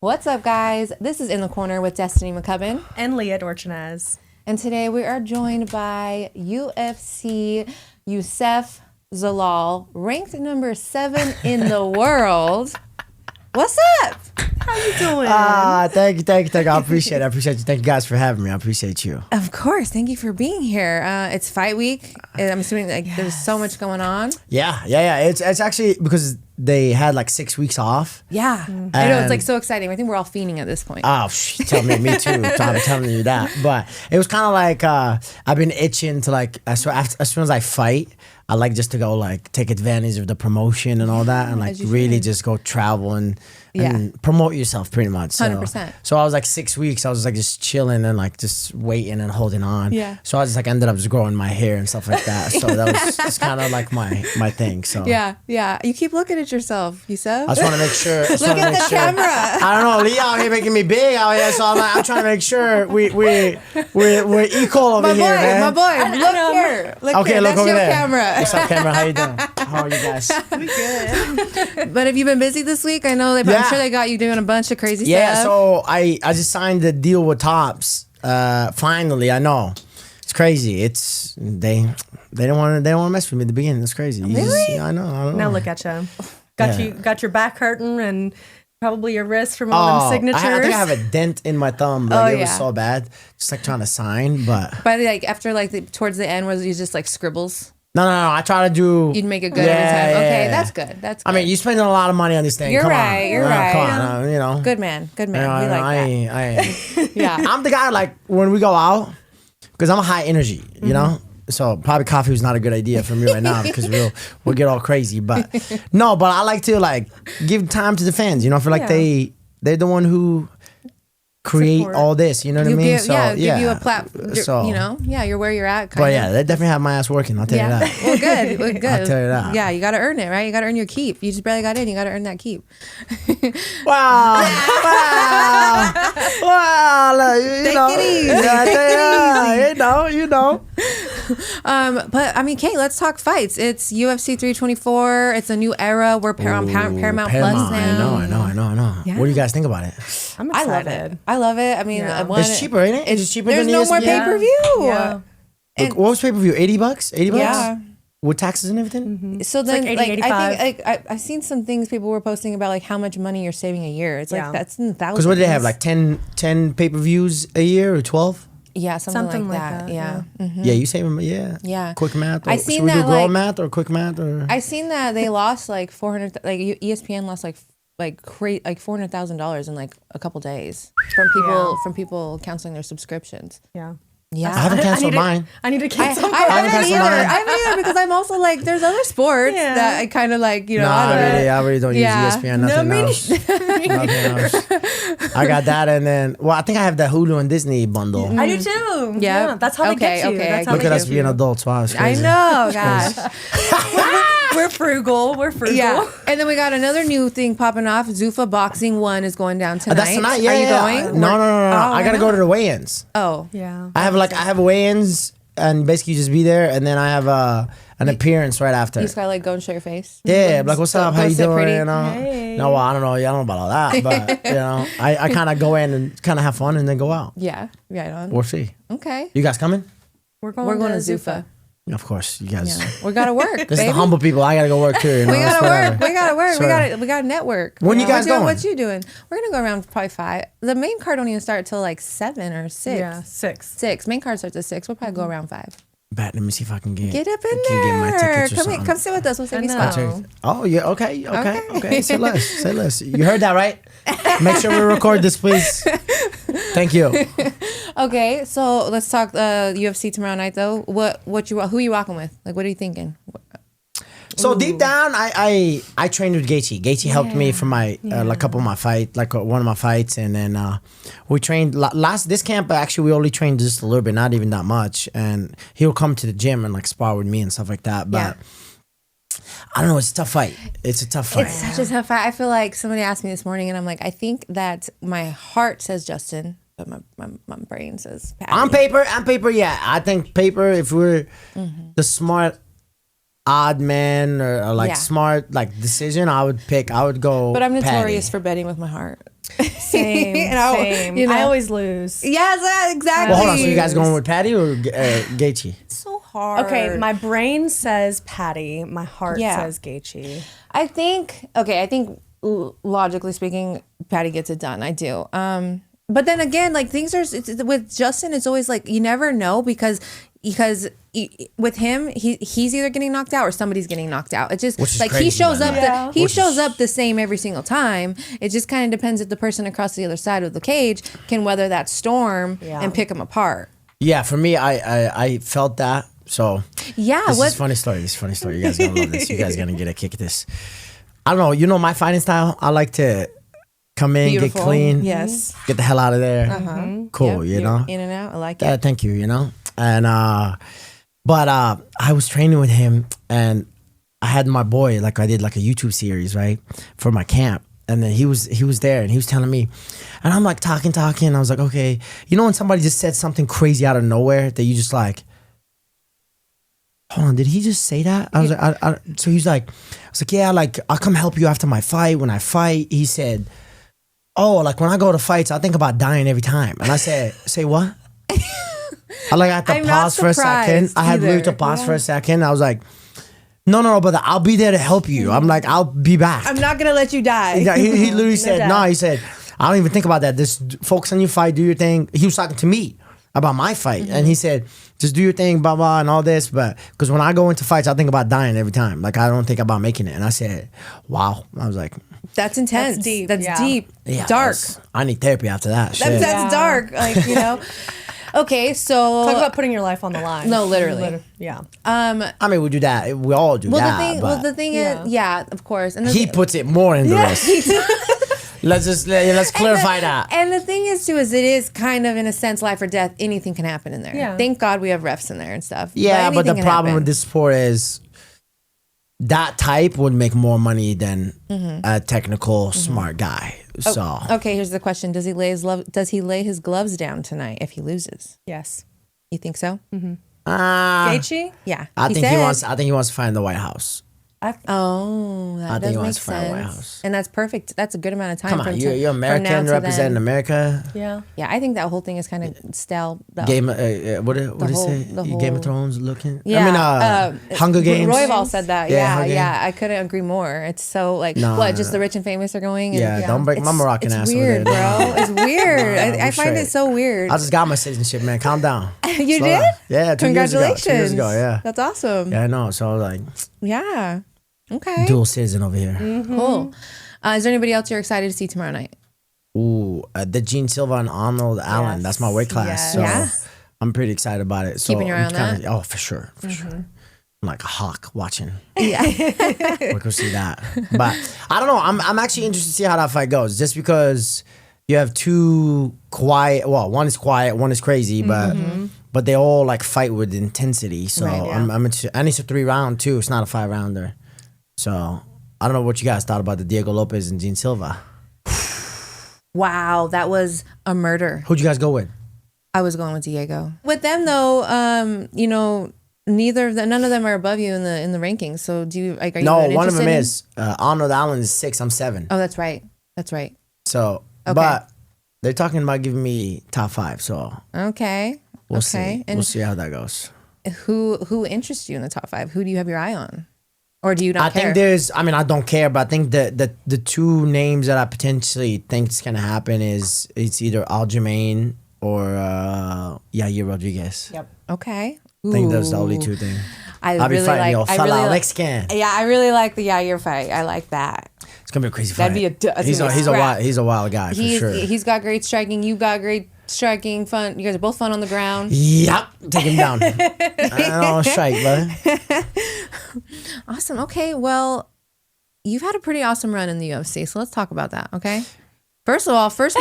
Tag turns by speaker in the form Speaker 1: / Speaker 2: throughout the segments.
Speaker 1: What's up, guys? This is In the Corner with Destiny McCubbin.
Speaker 2: And Lia Dorchinez.
Speaker 1: And today we are joined by UFC Youssef Zalal, ranked number 7 in the world. What's up?
Speaker 2: How you doing?
Speaker 3: Thank you. I appreciate it. Thank you guys for having me. I appreciate you.
Speaker 1: Of course. Thank you for being here. It's fight week. I'm assuming there's so much going on.
Speaker 3: Yeah. It's actually because they had like 6 weeks off.
Speaker 1: Yeah. I know, it's like so exciting. I think we're all fiending at this point.
Speaker 3: Oh, tell me too. I'm telling you that. But it was kind of like I've been itching to like as soon as I fight, I like just to go like take advantage of the promotion and all that, and like really just go travel and promote yourself pretty much. So,
Speaker 1: 100%.
Speaker 3: So I was like 6 weeks. I was like just chilling and like just waiting and holding on.
Speaker 1: Yeah.
Speaker 3: So I just like ended up just growing my hair and stuff like that. So that was just kind of like my thing. So
Speaker 1: Yeah. You keep looking at yourself, Youssef.
Speaker 3: I just want to make sure.
Speaker 1: Look at the camera.
Speaker 3: I don't know, Lia out here making me big out here, so I'm trying to make sure we're equal over here, man.
Speaker 1: My boy, look here. Look here. That's
Speaker 3: look over
Speaker 1: your
Speaker 3: there.
Speaker 1: camera.
Speaker 3: What's up, camera? How you doing? How are you guys?
Speaker 2: We good.
Speaker 1: But have you been busy this week? I know I'm sure they got you doing a bunch of crazy
Speaker 3: Yeah,
Speaker 1: stuff.
Speaker 3: so I just signed the deal with Tops. Finally, I know. It's crazy. It's they don't want to mess with me at the beginning. It's crazy.
Speaker 1: Really?
Speaker 3: I know.
Speaker 2: Now look at you. Got your back hurting and probably your wrist from all them signatures.
Speaker 3: I think I have a dent in my thumb. Like it was so bad. Just like trying to sign, but
Speaker 1: By the towards the end, was you just like scribbles?
Speaker 3: No. I try to do.
Speaker 1: You'd make it good every time. Okay, that's good. That's good.
Speaker 3: I mean, you're spending a lot of money on this thing.
Speaker 1: You're
Speaker 3: Come
Speaker 1: right.
Speaker 3: on.
Speaker 1: You're right.
Speaker 3: Come on. You know.
Speaker 1: Good man. We like that.
Speaker 3: I
Speaker 1: Yeah.
Speaker 3: I'm the guy like when we go out because I'm a high energy. You know. So probably coffee was not a good idea for me right now because we'll get all crazy. But no, but I like to like give time to the fans. You know, I feel like they're the one who create
Speaker 2: Support.
Speaker 3: all this. You know what I mean?
Speaker 1: Give you a platform.
Speaker 3: So,
Speaker 1: You know, you're where you're at.
Speaker 3: But yeah, they definitely have my ass working. I'll tell you that.
Speaker 1: Well, good. Well, good.
Speaker 3: I'll tell you that.
Speaker 1: Yeah, you got to earn it, right? You got to earn your keep. You just barely got in. You got to earn that keep.
Speaker 3: Wow.
Speaker 1: Take it easy.
Speaker 3: You know.
Speaker 1: But I mean, Kate, let's talk fights. It's UFC 324. It's a new era. We're Paramount Plus now.
Speaker 3: I know.
Speaker 1: Yeah.
Speaker 3: What do you guys think about it?
Speaker 2: I'm
Speaker 1: I love
Speaker 2: excited.
Speaker 1: it. I love it. I mean,
Speaker 3: It's cheaper, ain't it? It's cheaper
Speaker 1: There's
Speaker 3: than
Speaker 1: no
Speaker 3: ESPN?
Speaker 1: more pay-per-view.
Speaker 2: Yeah.
Speaker 3: Look, what was pay-per-view? $80? $80?
Speaker 1: Yeah.
Speaker 3: With taxes and everything?
Speaker 1: So then,
Speaker 2: like 80,
Speaker 1: I
Speaker 2: 85.
Speaker 1: think I've seen some things people were posting about like how much money you're saving a year. It's like that's in thousands.
Speaker 3: Because what did they have? Like 10 pay-per-views a year or 12?
Speaker 1: Yeah, something like that. Yeah.
Speaker 3: Yeah, you save them. Yeah.
Speaker 1: Yeah.
Speaker 3: Quick math.
Speaker 1: I
Speaker 3: Or,
Speaker 1: seen
Speaker 3: should we do
Speaker 1: that,
Speaker 3: girl
Speaker 1: like-
Speaker 3: math or quick math? Or
Speaker 1: I seen that they lost like 400. Like ESPN lost like $400,000 in like a couple days from people canceling their subscriptions.
Speaker 2: Yeah.
Speaker 1: Yeah.
Speaker 3: I haven't canceled mine.
Speaker 2: I need to
Speaker 1: I
Speaker 2: cancel
Speaker 1: haven't
Speaker 3: canceled
Speaker 1: either.
Speaker 3: mine.
Speaker 1: I haven't either because I'm also like there's other sports that I kind of like, you know.
Speaker 3: I really don't
Speaker 1: Yeah.
Speaker 3: use ESPN. Nothing else. Nothing else. I got that, and then I think I have the Hulu and Disney bundle.
Speaker 2: I do too.
Speaker 1: Yeah.
Speaker 2: That's how they get you.
Speaker 1: Okay.
Speaker 2: That's how
Speaker 3: Look
Speaker 2: they
Speaker 3: at us
Speaker 2: get
Speaker 3: being
Speaker 2: you.
Speaker 3: adults. Wow, it's
Speaker 1: I
Speaker 3: crazy.
Speaker 1: know, gosh.
Speaker 2: We're frugal.
Speaker 1: Yeah. And then we got another new thing popping off. Zuffa Boxing 1 is going down tonight.
Speaker 3: That's tonight. Yeah,
Speaker 1: Are you
Speaker 3: yeah.
Speaker 1: going?
Speaker 3: No.
Speaker 1: Oh,
Speaker 3: I gotta go to the weigh-ins.
Speaker 1: Oh.
Speaker 2: Yeah.
Speaker 3: I have weigh-ins and basically just be there, and then I have an appearance right after.
Speaker 1: You just gotta like go and show your face.
Speaker 3: Yeah, like what's up? How
Speaker 1: go
Speaker 3: you
Speaker 1: sit
Speaker 3: doing?
Speaker 1: pretty.
Speaker 3: You know?
Speaker 2: Hey.
Speaker 3: No, well, I don't know. Yeah, I don't know about all that, but you know, I kind of go in and kind of have fun and then go out.
Speaker 1: Yeah. Right on.
Speaker 3: We'll see.
Speaker 1: Okay.
Speaker 3: You guys coming?
Speaker 2: We're
Speaker 1: We're going to Zuffa.
Speaker 3: Of course, you guys.
Speaker 1: Yeah. We gotta work.
Speaker 3: This is
Speaker 1: baby.
Speaker 3: the humble people. I gotta go work too. You know?
Speaker 1: We
Speaker 3: It's
Speaker 1: gotta
Speaker 3: whatever.
Speaker 1: work. We gotta work.
Speaker 3: Sure.
Speaker 1: We gotta network.
Speaker 3: When you guys going?
Speaker 1: What you doing? We're gonna go around probably 5. The main card don't even start till like 7 or 6.
Speaker 2: Yeah. 6.
Speaker 1: 6. Main card starts at 6. We'll probably go around 5.
Speaker 3: Bet. Let me see if I can get.
Speaker 1: Get up in
Speaker 3: can get my
Speaker 1: there.
Speaker 3: tickets or
Speaker 1: Come
Speaker 3: something.
Speaker 1: come sit with us. We'll save you
Speaker 2: I know.
Speaker 1: spots.
Speaker 3: Oh yeah. Okay. Say less. You heard that right? Make sure we record this, please. Thank you.
Speaker 1: Okay, so let's talk UFC tomorrow night though. Who you rocking with? Like, what are you thinking?
Speaker 3: So deep down, I trained with Gaethje. Gaethje helped me for my like couple of my fight, like one of my fights, and then we trained this camp. Actually, we only trained just a little bit, not even that much. And he'll come to the gym and like spar with me and stuff like that. But I don't know. It's a tough fight. It's a tough fight.
Speaker 1: It's such a tough fight. I feel like somebody asked me this morning, and I'm like, I think that my heart says Justin, but my brain says Patty.
Speaker 3: On paper, yeah. I think paper. If we're the smart odd man or like
Speaker 1: Yeah.
Speaker 3: smart like decision, I would go.
Speaker 1: But I'm notorious
Speaker 3: Patty.
Speaker 1: for betting with my heart.
Speaker 2: Same.
Speaker 1: And
Speaker 2: I always lose.
Speaker 1: Yes, exactly.
Speaker 3: Well, hold on. So you guys going with Patty or Gaethje?
Speaker 1: It's so hard.
Speaker 2: Okay, my brain says Patty. My heart says Gaethje.
Speaker 1: I think logically speaking, Patty gets it done. I do. But then again, like things are with Justin, it's always like you never know because with him, he's either getting knocked out or somebody's getting knocked out. It just like
Speaker 3: crazy,
Speaker 1: he shows
Speaker 3: man.
Speaker 1: up. He shows up the same every single time. It just kind of depends if the person across the other side of the cage can weather that storm and pick him apart.
Speaker 3: Yeah, for me, I felt that. So
Speaker 1: Yeah,
Speaker 3: this is a funny story. This is a funny story. You guys gonna love this. You guys gonna get a kick at this. I don't know. You know my fighting style. I like to come in,
Speaker 1: Beautiful.
Speaker 3: get clean,
Speaker 1: Yes.
Speaker 3: get the hell out of there. Cool,
Speaker 1: Yep,
Speaker 3: you know.
Speaker 1: in and out. I like it.
Speaker 3: Thank you. You know, and but I was training with him, and I had my boy like I did like a YouTube series right for my camp, and then he was there, and he was telling me, and I'm like talking. I was like, okay, you know when somebody just said something crazy out of nowhere that you just like. Hold on, did he just say that? I was like, so he's like, I was like, yeah, like I'll come help you after my fight. When I fight, he said, oh, like when I go to fights, I think about dying every time. And I said, say what? I had to
Speaker 1: I'm not
Speaker 3: pause for a second.
Speaker 1: surprised
Speaker 3: I had really
Speaker 1: either.
Speaker 3: to pause for a second. I was like, no, brother, I'll be there to help you. I'm like, I'll be back.
Speaker 1: I'm not gonna let you die.
Speaker 3: Yeah, he literally said,
Speaker 2: doubt.
Speaker 3: no, he said, I don't even think about that. Just focus on your fight, do your thing. He was talking to me about my fight. And he said, just do your thing, blah, blah, and all this. But because when I go into fights, I think about dying every time. Like, I don't think about making it. And I said, wow. I was like,
Speaker 1: That's intense.
Speaker 2: That's deep,
Speaker 1: That's
Speaker 2: yeah.
Speaker 1: deep.
Speaker 3: yeah,
Speaker 1: Dark.
Speaker 3: I need therapy after that. Shit.
Speaker 1: That's dark. Like, you know. Okay, so
Speaker 2: Talk about putting your life on the line.
Speaker 1: No, literally.
Speaker 2: Yeah.
Speaker 3: I mean, we do that. We all do that.
Speaker 1: the thing is, yeah, of course. And
Speaker 3: He puts it more in the rest. Let's clarify that.
Speaker 1: And the thing is too, is it is kind of in a sense life or death. Anything can happen in there.
Speaker 2: Yeah.
Speaker 1: Thank God we have refs in there and stuff.
Speaker 3: Yeah, but the
Speaker 1: anything can
Speaker 3: problem
Speaker 1: happen.
Speaker 3: with this sport is that type would make more money than a technical smart guy. So
Speaker 1: Okay, here's the question: Does he lay his gloves down tonight if he loses?
Speaker 2: Yes.
Speaker 1: You think so?
Speaker 2: Gaethje?
Speaker 1: Yeah.
Speaker 3: I think
Speaker 1: said-
Speaker 3: I think he wants to find the White House.
Speaker 1: Oh, that
Speaker 3: I think
Speaker 1: does
Speaker 3: he
Speaker 1: make
Speaker 3: wants to find a White
Speaker 1: sense.
Speaker 3: House.
Speaker 1: And that's perfect. That's a good amount of time.
Speaker 3: Come
Speaker 1: from
Speaker 3: on,
Speaker 1: to-
Speaker 3: you're
Speaker 1: from now
Speaker 3: American
Speaker 1: to
Speaker 3: representing
Speaker 1: then.
Speaker 3: America.
Speaker 2: Yeah.
Speaker 1: Yeah, I think that whole thing is kind of stale.
Speaker 3: Game, what did he
Speaker 1: whole-
Speaker 3: say?
Speaker 1: the
Speaker 3: Game
Speaker 1: whole-
Speaker 3: of Thrones looking.
Speaker 1: Yeah,
Speaker 3: I mean, Hunger Games.
Speaker 1: Royval said that.
Speaker 3: Yeah,
Speaker 1: Yeah,
Speaker 3: Hunger
Speaker 1: yeah.
Speaker 3: Games.
Speaker 1: I couldn't agree more. It's so like
Speaker 3: No,
Speaker 1: what?
Speaker 3: no,
Speaker 1: Just
Speaker 3: no.
Speaker 1: the rich and famous are going. And,
Speaker 3: Yeah, don't break my Moroccan
Speaker 1: it's
Speaker 3: ass over
Speaker 1: weird,
Speaker 3: there.
Speaker 1: bro. It's weird. I
Speaker 3: we're
Speaker 1: find
Speaker 3: straight.
Speaker 1: it so weird.
Speaker 3: I just got my citizenship, man. Calm down.
Speaker 1: You
Speaker 3: Slow
Speaker 1: did?
Speaker 3: down. Yeah, 2 years ago.
Speaker 1: Congratulations.
Speaker 3: 2 years ago, yeah.
Speaker 1: That's awesome.
Speaker 3: Yeah, I know. So I was like,
Speaker 1: Yeah. Okay.
Speaker 3: dual citizen over here.
Speaker 1: Cool. Is there anybody else you're excited to see tomorrow night?
Speaker 3: Ooh, the Gene Silva and Arnold Allen. That's my weight class.
Speaker 2: Yes.
Speaker 3: So
Speaker 1: Yeah.
Speaker 3: I'm pretty excited about it. So
Speaker 1: Keeping your eye
Speaker 3: I'm
Speaker 1: on
Speaker 3: kinda-
Speaker 1: that?
Speaker 3: Oh, for sure. For sure. I'm like a hawk watching.
Speaker 1: Yeah.
Speaker 3: We could see that. But I don't know. I'm actually interested to see how that fight goes. Just because you have two quiet. Well, one is quiet, one is crazy, but they all like fight with intensity. So
Speaker 1: Right, yeah.
Speaker 3: I'm interested. And it's a 3-round too. It's not a 5-rounder. So I don't know what you guys thought about the Diego Lopez and Gene Silva.
Speaker 1: Wow, that was a murder.
Speaker 3: Who'd you guys go with?
Speaker 1: I was going with Diego. With them though, you know, none of them are above you in the rankings. So do you like? Are you
Speaker 3: No,
Speaker 1: even
Speaker 3: one of them
Speaker 1: interested in-
Speaker 3: is Arnold Allen is 6. I'm 7.
Speaker 1: Oh, that's right. That's right.
Speaker 3: So,
Speaker 1: Okay.
Speaker 3: but they're talking about giving me top 5. So
Speaker 1: Okay.
Speaker 3: we'll
Speaker 1: okay.
Speaker 3: see.
Speaker 1: And
Speaker 3: We'll see how that goes.
Speaker 1: who interests you in the top 5? Who do you have your eye on, or do you not
Speaker 3: I
Speaker 1: care?
Speaker 3: think there's. I mean, I don't care, but I think the two names that I potentially think is gonna happen is it's either Aljamain or Yair Rodriguez.
Speaker 2: Yep.
Speaker 1: Okay.
Speaker 3: I think those are the only
Speaker 1: Ooh.
Speaker 3: two things.
Speaker 1: I
Speaker 3: I'll be
Speaker 1: really
Speaker 3: fighting
Speaker 1: like.
Speaker 3: your
Speaker 1: I
Speaker 3: fella
Speaker 1: really like.
Speaker 3: Mexican.
Speaker 1: Yeah, I really like the Yair fight. I like that.
Speaker 3: It's gonna be a crazy fight.
Speaker 1: That'd be
Speaker 3: He's a
Speaker 1: scrap.
Speaker 3: wild guy for sure.
Speaker 1: He's got great striking. You got great striking. Fun. You guys are both fun on the ground.
Speaker 3: Yep, take him down. I don't strike, brother.
Speaker 1: Awesome. Okay. Well, you've had a pretty awesome run in the UFC, so let's talk about that. Okay. First of all, first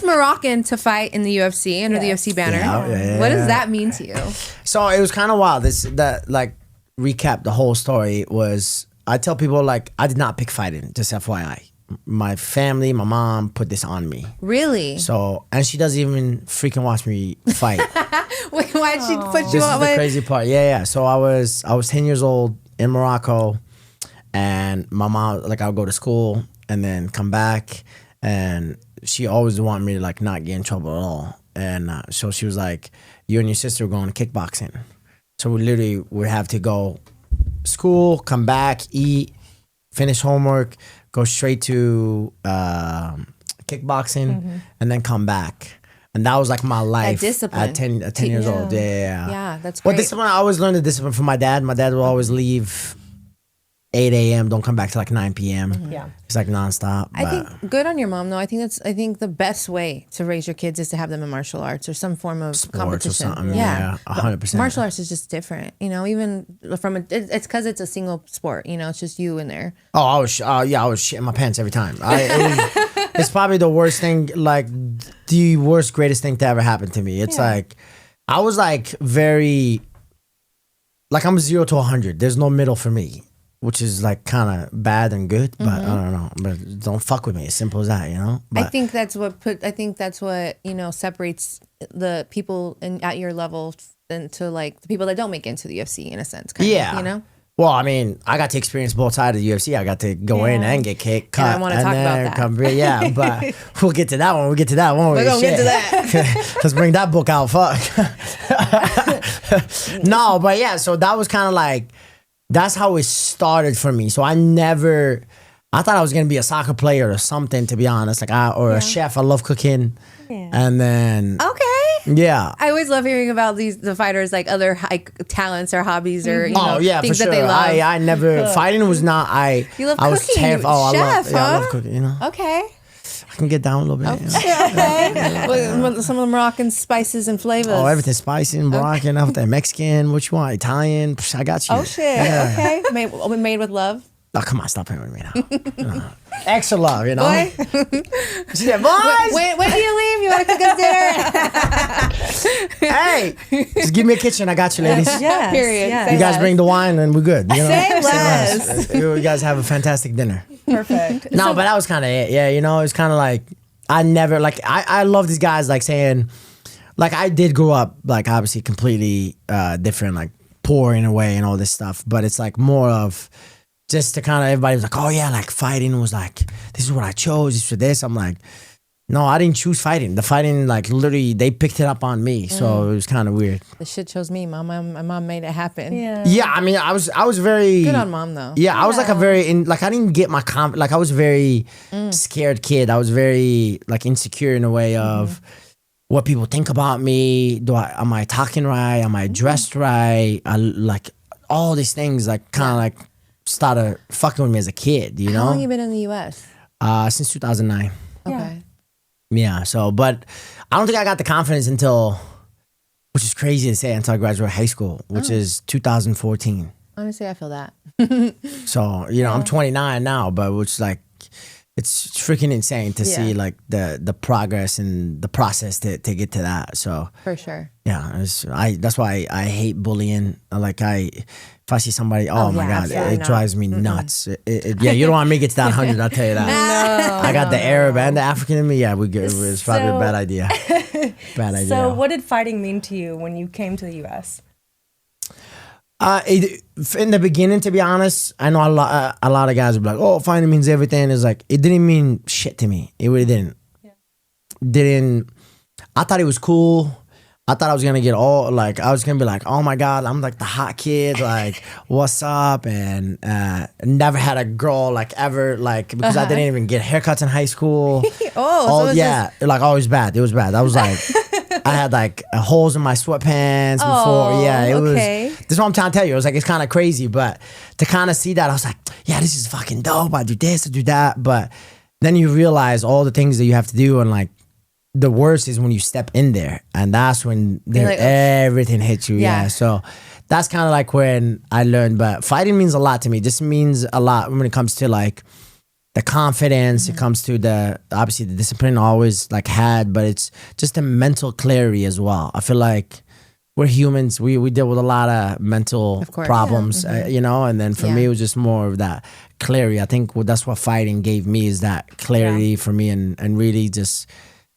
Speaker 1: Moroccan to fight in the UFC under the UFC banner.
Speaker 3: Yeah.
Speaker 1: What does that mean to you?
Speaker 3: So it was kind of wild. Recap the whole story was I tell people like I did not pick fighting, just FYI. My family, my mom put this on me.
Speaker 1: Really?
Speaker 3: So and she doesn't even freaking watch me fight.
Speaker 1: Wait, why'd she put you
Speaker 3: This
Speaker 1: on?
Speaker 3: is the crazy part. Yeah. So I was 10 years old in Morocco, and my mom, like, I would go to school and then come back, and she always wanted me to like not get in trouble at all. And so she was like, you and your sister are going to kickboxing. So we literally would have to go school, come back, eat, finish homework, go straight to kickboxing, and then come back. And that was like my life
Speaker 1: discipline.
Speaker 3: at 10 years old. Yeah.
Speaker 1: Yeah, that's great.
Speaker 3: Well, discipline, I always learned the discipline from my dad. My dad would always leave 8 a.m., don't come back till like 9 p.m.
Speaker 2: Yeah.
Speaker 3: It's like nonstop.
Speaker 1: I think good on your mom though. I think the best way to raise your kids is to have them in martial arts or some form of
Speaker 3: Sports
Speaker 1: competition.
Speaker 3: or something. Yeah, 100%.
Speaker 1: Martial arts is just different, you know. Even from it's because it's a single sport. You know, it's just you in there.
Speaker 3: Oh, I was shitting my pants every time. It's probably the worst thing, like the worst, greatest thing to ever happen to me. It's like, I was like very, like I'm 0 to 100. There's no middle for me, which is like kind of bad and good, but I don't know. But don't fuck with me. As simple as that, you know. But
Speaker 1: I think that's what you know separates the people at your level into like the people that don't make it into the UFC in a sense. Kind of, you know.
Speaker 3: Well, I mean, I got to experience both sides of the UFC. I got to go in and get kicked, cut,
Speaker 1: and I want to talk about that.
Speaker 3: Yeah, but we'll get to that one. We'll get to that one.
Speaker 1: We're gonna get to that.
Speaker 3: Let's bring that book out. Fuck. No, but yeah. So that was kind of like, that's how it started for me. So I thought I was gonna be a soccer player or something. To be honest, like a chef. I love cooking, and then yeah.
Speaker 1: I always love hearing about the fighters like other talents or hobbies or things
Speaker 3: for
Speaker 1: that
Speaker 3: sure.
Speaker 1: they love.
Speaker 3: I never fighting was not
Speaker 1: You love
Speaker 3: I was
Speaker 1: cooking.
Speaker 3: terrified.
Speaker 1: Oh, chef,
Speaker 3: I love cooking. You know.
Speaker 1: Okay.
Speaker 3: I can get down a little bit. You know?
Speaker 1: Okay. Some of the Moroccan spices and flavors.
Speaker 3: Oh, everything spicy, Moroccan, everything Mexican. What you want? Italian? Psh, I got you.
Speaker 1: Oh shit. Yeah. Okay. Made with love.
Speaker 3: Oh, come on, stop playing with me now. Extra love, you know.
Speaker 1: Boy.
Speaker 3: Yeah, boys.
Speaker 1: When do you leave? You want to cook us dinner?
Speaker 3: Hey, just give me a kitchen. I got you, ladies.
Speaker 2: Yes,
Speaker 1: Period.
Speaker 2: yes.
Speaker 3: You guys bring the wine and we're good. You know?
Speaker 1: Say less.
Speaker 3: You guys have a fantastic dinner.
Speaker 2: Perfect.
Speaker 3: No, but that was kind of it. Yeah, you know, it's kind of like I never like I love these guys like saying, like I did grow up like obviously completely different, like poor in a way and all this stuff, but it's like more of just to kind of everybody was like, oh yeah, like fighting was like this is what I chose, this for this. I'm like, no, I didn't choose fighting. The fighting, like literally, they picked it up on me, so it was kind of weird.
Speaker 1: The shit chose me. My mom made it happen.
Speaker 3: Yeah, I mean, I was very
Speaker 1: good on mom though.
Speaker 3: Yeah, I was like a very like I didn't get my like I was very scared kid. I was very like insecure in a way of what people think about me. Am I talking right? Am I dressed right? I like all these things like kind of like started fucking with me as a kid. You know,
Speaker 1: how long you been in the U.S.?
Speaker 3: Since 2009.
Speaker 1: Okay.
Speaker 3: Yeah, so, but I don't think I got the confidence until, which is crazy to say, until I graduated high school, which is 2014.
Speaker 1: Honestly, I feel that.
Speaker 3: So, you know, I'm 29 now, but which like, it's freaking insane to see like the progress and the process to get to that. So
Speaker 1: for sure.
Speaker 3: Yeah, that's why I hate bullying. Like if I see somebody, oh my God, it drives me nuts. Yeah, you don't want me to get to that 100, I'll tell you that.
Speaker 1: No,
Speaker 3: I got the Arab and the African in me. Yeah, it's probably a bad idea. Bad idea.
Speaker 2: So what did fighting mean to you when you came to the U.S.?
Speaker 3: In the beginning, to be honest, I know a lot of guys will be like, oh, fighting means everything. It's like, it didn't mean shit to me. It really didn't. I thought it was cool. I thought I was gonna get all like I was gonna be like, oh my God, I'm like the hot kid, like what's up? And never had a girl like ever like because I didn't even get haircuts in high school. Like always bad. It was bad. I was like I had like holes in my sweatpants before. Yeah, it was. This is what I'm trying to tell you. It was like it's kind of crazy, but to kind of see that, I was like, yeah, this is fucking dope. I do this, I do that, but then you realize all the things that you have to do and like. The worst is when you step in there, and that's when like, everything hits you. Yeah. So that's kind of like when I learned. But fighting means a lot to me. This means a lot when it comes to like the confidence. It comes to obviously the discipline I always like had, but it's just the mental clarity as well. I feel like we're humans. We deal with a lot of mental problems, you know. And then for me, it was just more of that clarity. I think that's what fighting gave me is that clarity for me, and really just.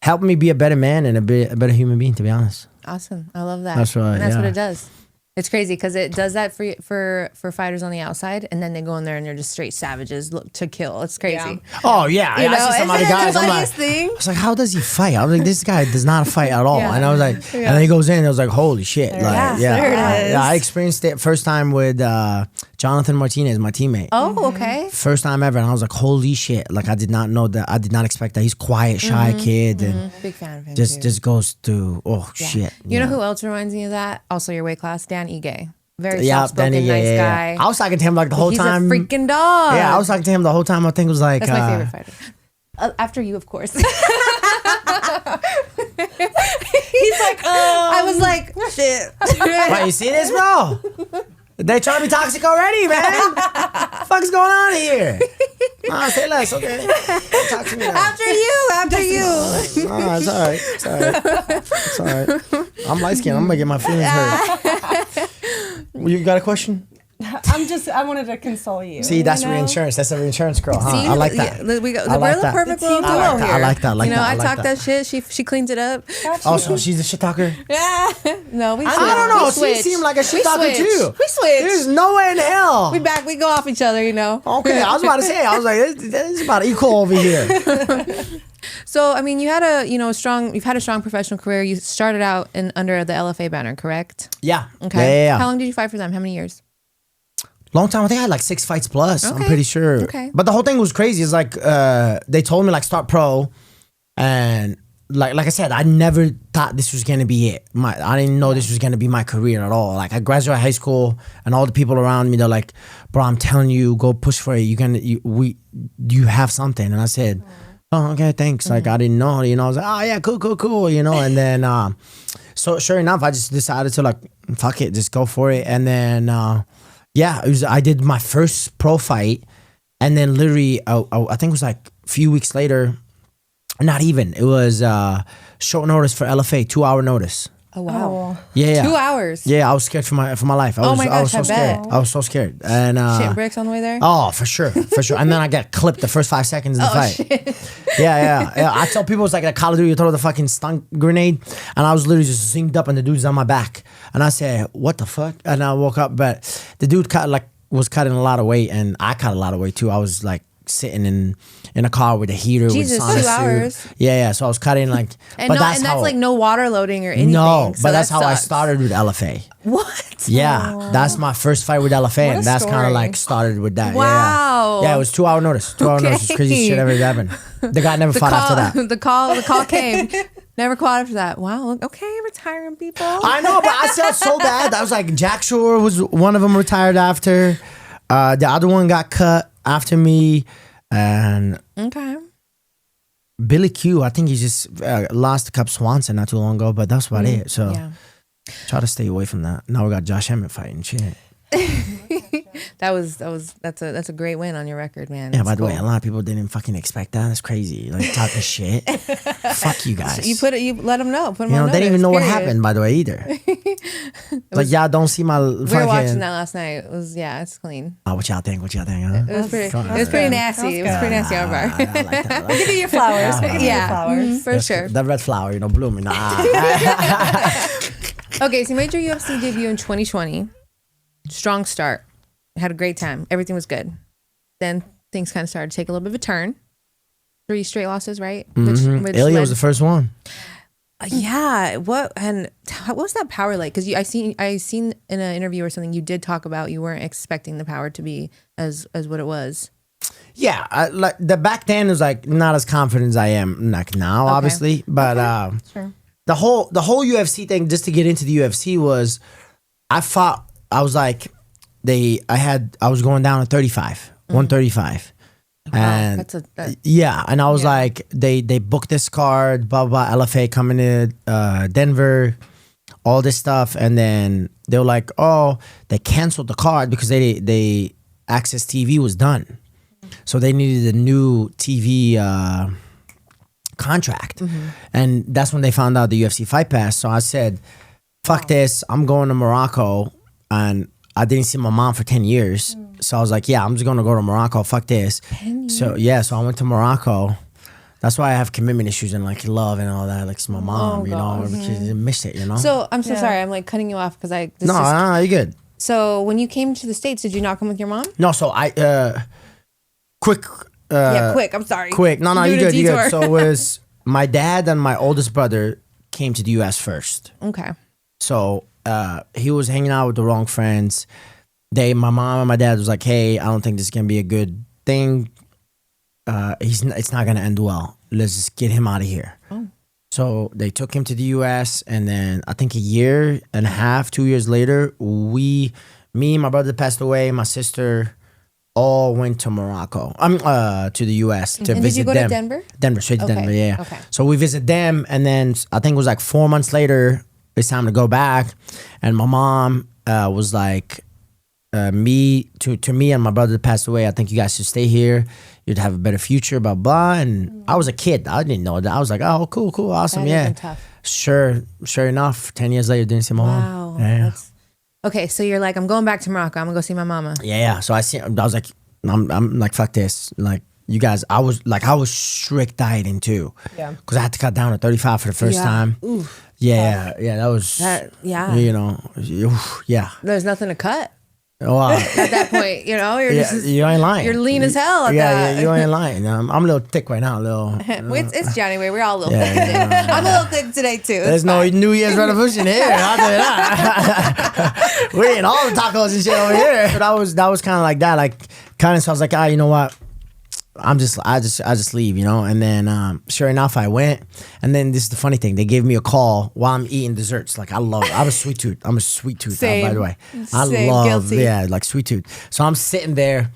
Speaker 3: Helped me be a better man and a better human being, to be honest.
Speaker 1: Awesome. I love that.
Speaker 3: That's right.
Speaker 1: And that's what it does. It's crazy because it does that for fighters on the outside, and then they go in there and they're just straight savages to kill. It's crazy.
Speaker 2: Yeah.
Speaker 3: Oh yeah,
Speaker 1: You
Speaker 3: I
Speaker 1: know,
Speaker 3: see some other
Speaker 1: isn't it
Speaker 3: guys.
Speaker 1: the
Speaker 3: I'm like,
Speaker 1: funniest thing?
Speaker 3: I was like, how does he fight? I was like, this guy does not fight at all.
Speaker 1: Yeah.
Speaker 3: And I was like, and then he goes in, and I was like, holy shit, like,
Speaker 2: there it is.
Speaker 3: yeah. I experienced it first time with Jonathan Martinez, my teammate.
Speaker 1: Oh, okay.
Speaker 3: First time ever, and I was like, holy shit! Like I did not know that. I did not expect that. He's quiet, shy kid, and
Speaker 1: Big fan of him. too.
Speaker 3: just goes through. Oh shit!
Speaker 1: You know who else reminds me of that? Also your weight class, Dan Ige. Very
Speaker 3: Yeah,
Speaker 1: soft-spoken,
Speaker 3: Danny,
Speaker 1: nice guy.
Speaker 3: I was talking to him like the whole
Speaker 1: He's
Speaker 3: time.
Speaker 1: a freaking dog.
Speaker 3: Yeah, I was talking to him the whole time. I think it was like
Speaker 1: That's my favorite fighter. After you, of course.
Speaker 2: He's like,
Speaker 1: I was like, shit.
Speaker 3: Wait, you see this, bro? They trying to be toxic already, man. What the fuck's going on here? Nah, say less, okay? Don't talk to me now.
Speaker 1: After you.
Speaker 3: Nah, it's all right. It's all right. It's all right. I'm light skinned. I'm gonna get my feelings hurt. You got a question?
Speaker 2: I wanted to console you.
Speaker 3: See, that's
Speaker 2: you know?
Speaker 3: reinsurance. That's a reinsurance girl, huh?
Speaker 1: See,
Speaker 3: I like that.
Speaker 1: Yeah, we're
Speaker 3: I like
Speaker 1: the
Speaker 3: that.
Speaker 1: perfect
Speaker 2: The
Speaker 1: little
Speaker 2: team
Speaker 1: duo
Speaker 2: I like
Speaker 3: that.
Speaker 1: here.
Speaker 3: I like that. I like
Speaker 1: you know,
Speaker 3: that. I
Speaker 1: I
Speaker 3: like
Speaker 1: talk
Speaker 3: that.
Speaker 1: that shit. She cleans it up.
Speaker 3: Oh, so she's a shit talker?
Speaker 1: Yeah. No, we.
Speaker 3: I don't know.
Speaker 1: We
Speaker 3: She
Speaker 1: switch.
Speaker 3: seemed like a shit
Speaker 1: We
Speaker 3: talker
Speaker 1: switch.
Speaker 3: too.
Speaker 1: We switch.
Speaker 3: There's no way in hell.
Speaker 1: We back. We go off each other. You know.
Speaker 3: Okay, I was about to say. I was like, this is about equal over here.
Speaker 1: So I mean, you've had a strong professional career. You started out under the LFA banner, correct?
Speaker 3: Yeah.
Speaker 1: Okay.
Speaker 3: Yeah.
Speaker 1: How long did you fight for them? How many years?
Speaker 3: Long time. I think I had like 6 fights plus. I'm
Speaker 1: Okay.
Speaker 3: pretty sure.
Speaker 1: Okay.
Speaker 3: But the whole thing was crazy. It's like they told me like start pro, and like I said, I never thought this was gonna be it. I didn't know this was gonna be my career at all. Like I graduated high school, and all the people around me, they're like, "Bro, I'm telling you, go push for it. You have something." And I said, "Oh, okay, thanks." Like I didn't know. I was like, "Oh yeah, cool." And then so sure enough, I just decided to like fuck it, just go for it, and then. Yeah, I did my first pro fight, and then literally, I think it was like a few weeks later, not even. It was short notice for LFA, 2-hour notice.
Speaker 1: Oh wow.
Speaker 3: Yeah,
Speaker 1: 2 hours.
Speaker 3: Yeah, I was scared for my life. I was so scared. I was so scared, and
Speaker 1: Shit bricks on the way there.
Speaker 3: oh, for sure. And then I got clipped the first 5 seconds of the fight.
Speaker 1: Shit.
Speaker 3: Yeah. I tell people it's like a Call of Duty, you throw the fucking stun grenade, and I was literally just zinked up, and the dude's on my back, and I said, "What the fuck?" And I woke up, but the dude was cutting a lot of weight, and I cut a lot of weight too. I was like sitting in a car with a heater
Speaker 1: Jesus,
Speaker 3: with sauna
Speaker 1: 2
Speaker 3: suit.
Speaker 1: hours.
Speaker 3: Yeah. So I was cutting like,
Speaker 1: And that's like no water loading or anything.
Speaker 3: no,
Speaker 1: so
Speaker 3: but that's
Speaker 1: that
Speaker 3: how I
Speaker 1: sucks.
Speaker 3: started with LFA.
Speaker 1: What?
Speaker 3: Yeah, that's my first fight with LFA,
Speaker 1: What a
Speaker 3: and that's kind
Speaker 1: story.
Speaker 3: of like started with that.
Speaker 1: Wow.
Speaker 3: Yeah, it was 2-hour notice. 2-hour notice was crazy shit ever happened. The guy never fought after that.
Speaker 1: The call came. Never caught after that. Wow. Okay, retiring people.
Speaker 3: I know, but I felt so bad. I was like, Jack Shore was one of them retired after. The other one got cut after me, and
Speaker 1: Okay.
Speaker 3: Billy Q. I think he just lost to Cup Swanson not too long ago, but that's about it. So
Speaker 1: Yeah.
Speaker 3: try to stay away from that. Now we got Josh Emmett fighting shit.
Speaker 1: That's a great win on your record, man.
Speaker 3: Yeah,
Speaker 1: That's
Speaker 3: by the way,
Speaker 1: cool.
Speaker 3: a lot of people didn't fucking expect that. That's crazy. Like talking shit. Fuck you guys.
Speaker 1: You let them know. Put them
Speaker 3: You know,
Speaker 1: on
Speaker 3: they didn't even
Speaker 1: notice,
Speaker 3: know what
Speaker 1: period.
Speaker 3: happened, by the way, either. Like, y'all don't see my
Speaker 1: We were
Speaker 3: fucking...
Speaker 1: watching that last night. It was it's clean.
Speaker 3: Oh, what y'all think? Huh?
Speaker 1: It was pretty.
Speaker 3: Come on.
Speaker 1: It was pretty
Speaker 2: good.
Speaker 1: nasty. It was pretty nasty on our
Speaker 3: I
Speaker 1: part.
Speaker 3: like that.
Speaker 2: We'll give you your flowers. We'll give you your flowers.
Speaker 1: For sure.
Speaker 3: The red flower, blooming.
Speaker 1: Okay, so you made your UFC debut in 2020. Strong start. Had a great time. Everything was good. Then things kind of started to take a little bit of a turn. 3 straight losses, right? Which
Speaker 3: Ilya was the first one.
Speaker 1: Yeah. What was that power like? Because I seen in an interview or something you did talk about you weren't expecting the power to be as what it was.
Speaker 3: Yeah, like the back then was like not as confident as I am like now, obviously. But
Speaker 1: Sure.
Speaker 3: the whole UFC thing, just to get into the UFC, was I was like I was going down at 35, 135. And
Speaker 1: That's
Speaker 3: yeah, and I was like, they booked this card, blah blah, LFA coming to Denver, all this stuff, and then they were like, oh, they canceled the card because they Access TV was done, so they needed a new TV contract, and that's when they found out the UFC Fight Pass. So I said, fuck this, I'm going to Morocco, and I didn't see my mom for 10 years. So I was like, yeah, I'm just going to go to Morocco. Fuck this. So I went to Morocco, That's why I have commitment issues and like love and all that. Like it's my mom, you know, she missed it, you know.
Speaker 1: So I'm so sorry. I'm like cutting you off because
Speaker 3: No, you're good.
Speaker 1: So when you came to the States, did you not come with your mom?
Speaker 3: No, so I quick.
Speaker 1: Quick. I'm sorry.
Speaker 3: Quick. No,
Speaker 1: Doing
Speaker 3: you're
Speaker 1: a
Speaker 3: good. You're
Speaker 1: detour.
Speaker 3: good. So it was my dad and my oldest brother came to the U.S. first.
Speaker 1: Okay.
Speaker 3: So he was hanging out with the wrong friends. My mom and my dad was like, "Hey, I don't think this is gonna be a good thing. It's not gonna end well. Let's just get him out of here." Oh. So they took him to the U.S. and then I think a year and a half, 2 years later, me, my brother passed away, my sister, all went to Morocco. To the U.S. to
Speaker 1: And
Speaker 3: visit
Speaker 1: did you go
Speaker 3: them.
Speaker 1: to Denver?
Speaker 3: Denver, straight to
Speaker 1: Okay.
Speaker 3: Denver, yeah.
Speaker 1: Okay.
Speaker 3: So we visit them, and then I think it was like 4 months later, it's time to go back, and my mom was like, to me and my brother that passed away, I think you guys should stay here. You'd have a better future, blah blah. And I was a kid, I didn't know that. I was like, oh, cool, awesome,
Speaker 1: That
Speaker 3: yeah.
Speaker 1: isn't tough.
Speaker 3: Sure enough, 10 years later, didn't see my mom.
Speaker 1: Wow.
Speaker 3: Yeah.
Speaker 1: Okay, so you're like, I'm going back to Morocco. I'm gonna go see my mama.
Speaker 3: Yeah. So I was like, I'm like, fuck this. Like, you guys, I was strict dieting too.
Speaker 2: Yeah.
Speaker 3: Because I had to cut down to 35 for the first time.
Speaker 1: Oof.
Speaker 3: Yeah, that was,
Speaker 1: Yeah.
Speaker 3: you know, oof, yeah.
Speaker 1: There's nothing to cut
Speaker 3: Wow.
Speaker 1: at that point. You know, you're
Speaker 3: Yeah,
Speaker 1: just
Speaker 3: you ain't lying.
Speaker 1: you're lean as hell at
Speaker 3: Yeah,
Speaker 1: that.
Speaker 3: you ain't lying. I'm a little thick right now,
Speaker 1: It's January. We're all a little
Speaker 3: Yeah,
Speaker 1: thick today.
Speaker 3: yeah.
Speaker 1: I'm a little thick today too.
Speaker 3: There's no New Year's resolution here. I'll tell you that. We ain't all the tacos and shit over here. But that was kind of like that. Like, kind of, so I was like, you know what? I just leave, you know. And then, sure enough, I went. And then this is the funny thing: they gave me a call while I'm eating desserts. Like, I'm a sweet tooth. I'm a sweet tooth.
Speaker 1: Same.
Speaker 3: By the way,
Speaker 1: Same, guilty.
Speaker 3: like sweet tooth. So I'm sitting there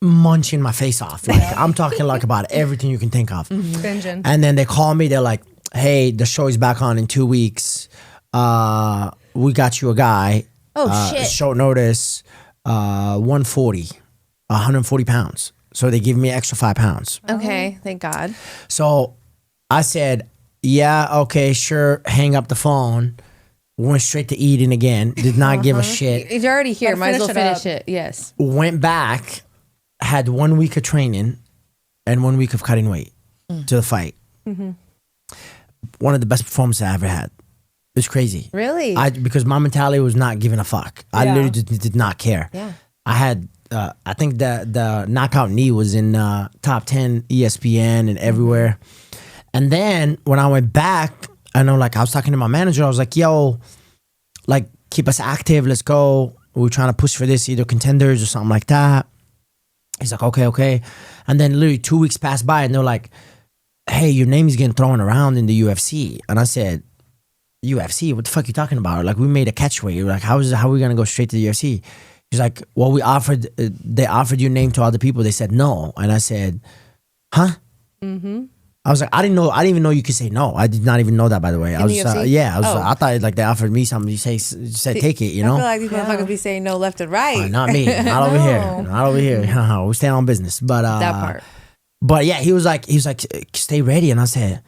Speaker 3: munching my face off. Like, I'm talking like about everything you can think of.
Speaker 2: Binging.
Speaker 3: And then they call me. They're like, "Hey, the show is back on in 2 weeks. We got you a guy.
Speaker 1: Oh, shit.
Speaker 3: Short notice. 140 pounds. So they give me an extra 5 pounds.
Speaker 1: Okay, thank God.
Speaker 3: So I said, yeah, okay, sure. Hang up the phone. Went straight to eating again. Did not give a shit.
Speaker 1: You're already here.
Speaker 2: Gotta
Speaker 1: Might as well
Speaker 2: finish
Speaker 1: finish
Speaker 2: it
Speaker 1: it. Yes.
Speaker 3: Went back. Had 1 week of training and 1 week of cutting weight to the fight. One of the best performances I ever had. It was crazy.
Speaker 1: Really?
Speaker 3: Because my mentality was not giving a fuck. I
Speaker 2: Yeah.
Speaker 3: literally did not care.
Speaker 1: Yeah.
Speaker 3: I had, I think the knockout knee was in top 10 ESPN and everywhere. And then when I went back, I know, like, I was talking to my manager. I was like, yo, like, keep us active. Let's go. We're trying to push for this, either contenders or something like that. He's like, okay. And then literally 2 weeks passed by and they're like, hey, your name is getting thrown around in the UFC. And I said, UFC? What the fuck are you talking about? Like, we made a catchweight. Like, how are we going to go straight to the UFC? He's like, well, they offered your name to other people. They said no. And I said, huh? I was like, I didn't even know you could say no. I did not even know that, by the way. I was
Speaker 1: the UFC?
Speaker 3: I thought like they offered me something. You said take it, you know?
Speaker 1: I feel like these motherfuckers be saying no left and right.
Speaker 3: Not me. Not over here. Not over here. We stay on business. But
Speaker 1: That part.
Speaker 3: But yeah, he was like, stay ready. And I said,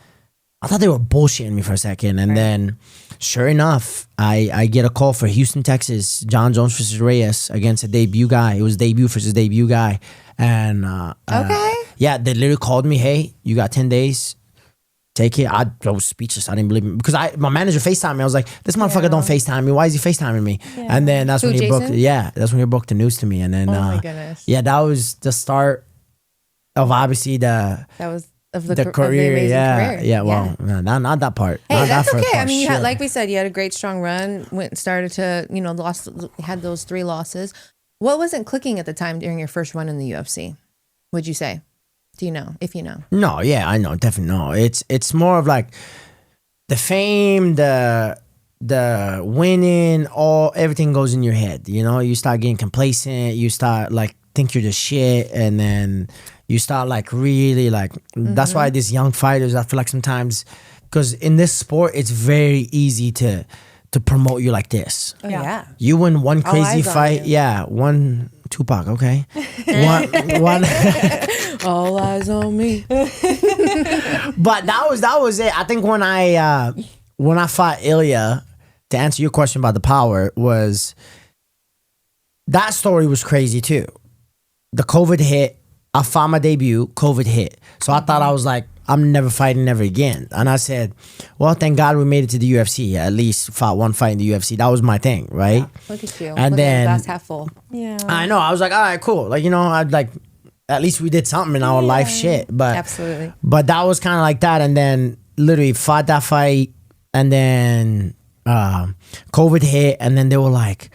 Speaker 3: I thought they were bullshitting me for a second. And then sure enough, I get a call for Houston, Texas, John Jones versus Reyes against a debut guy. It was debut versus debut guy. And
Speaker 1: Okay.
Speaker 3: yeah, they literally called me, hey, you got 10 days. Take it. I was speechless. I didn't believe it. Because my manager FaceTimed me. I was like, this motherfucker don't FaceTime me. Why is he FaceTiming me? And then that's
Speaker 1: Who,
Speaker 3: when he broke.
Speaker 1: Jason?
Speaker 3: Yeah, that's when he broke the news to me. And then,
Speaker 1: Oh my goodness.
Speaker 3: yeah, that was the start of obviously
Speaker 1: That was of the
Speaker 3: career.
Speaker 1: Of the amazing career.
Speaker 3: Yeah. Well, no, not that part.
Speaker 1: Hey,
Speaker 3: Not
Speaker 1: that's
Speaker 3: that first
Speaker 1: okay. I
Speaker 3: part.
Speaker 1: mean, you had,
Speaker 3: Shit.
Speaker 1: like we said, you had a great strong run. Started to, had those 3 losses. What wasn't clicking at the time during your first run in the UFC? Would you say? Do you know? If you know.
Speaker 3: No, yeah, I know, definitely no. It's more of like the fame, the winning, everything goes in your head. You know, you start getting complacent. You start like think you're the shit, and then you start like really like. That's why these young fighters, I feel like sometimes, because in this sport, it's very easy to promote you like this.
Speaker 1: Oh, yeah.
Speaker 3: You win one crazy
Speaker 1: eyes on
Speaker 3: fight,
Speaker 1: you.
Speaker 3: yeah, one Tupac, okay, one.
Speaker 1: All eyes on me.
Speaker 3: But that was it. I think when I fought Ilya, to answer your question about the power, was that story was crazy too. The COVID hit. I fought my debut, COVID hit. So I thought I was like, I'm never fighting ever again. And I said, well, thank God we made it to the UFC. At least fought one fight in the UFC. That was my thing, right?
Speaker 1: Yeah. Look at you.
Speaker 3: And
Speaker 1: Look
Speaker 3: then
Speaker 1: at the glass half full.
Speaker 2: Yeah.
Speaker 3: I know. I was like, all right, cool. Like, you know, I'd like, at least we did something in our life shit. But
Speaker 1: Absolutely.
Speaker 3: But that was kind of like that. And then literally fought that fight. And then COVID hit. And then they were like,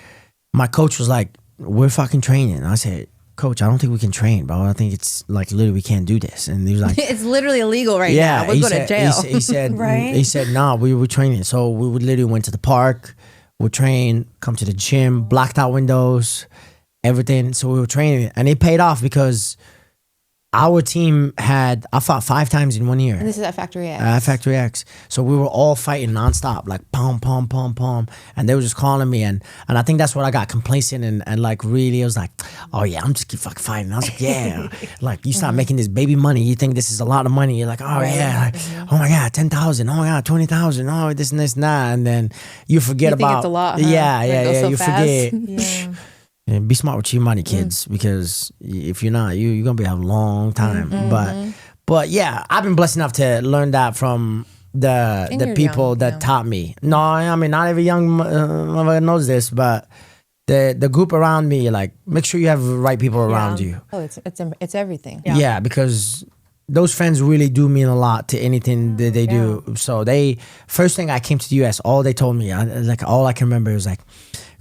Speaker 3: my coach was like, we're fucking training. And I said, Coach, I don't think we can train, bro. I think it's like literally we can't do this. And he was like,
Speaker 1: It's literally illegal right
Speaker 3: yeah,
Speaker 1: now. We'll go to jail.
Speaker 3: He said,
Speaker 2: Right?
Speaker 3: he said, nah, we were training. So we would literally went to the park, would train, come to the gym, blacked out windows, everything. So we were training, and it paid off because our team I fought 5 times in 1 year.
Speaker 1: And this is at Factory X.
Speaker 3: Factory X. So we were all fighting nonstop, like pom, pom, pom, pom. And they were just calling me. And I think that's what I got complacent and like really, I was like, oh yeah, I'm just keep fucking fighting. I was like, yeah. Like you start making this baby money. You think this is a lot of money. You're like, oh yeah. Like, oh my God, 10,000. Oh my God, 20,000. Oh, this and this and that. And then you forget
Speaker 1: You think
Speaker 3: about.
Speaker 1: it's a lot, huh?
Speaker 3: Yeah,
Speaker 1: Like,
Speaker 3: yeah,
Speaker 1: it goes
Speaker 3: yeah.
Speaker 1: so
Speaker 3: You
Speaker 1: fast.
Speaker 3: forget.
Speaker 2: Yeah.
Speaker 3: And be smart with your money, kids, because if you're not, you're gonna be a long time. But yeah, I've been blessed enough to learn that from the
Speaker 1: you're
Speaker 3: people
Speaker 1: young,
Speaker 3: that
Speaker 1: yeah.
Speaker 3: taught me. No, I mean not every young motherfucker knows this, but the group around me, like make sure you have the right people around you.
Speaker 1: Oh, it's everything.
Speaker 3: Yeah, because those friends really do mean a lot to anything that they do. So first thing I came to the US, all they told me, all I can remember was like,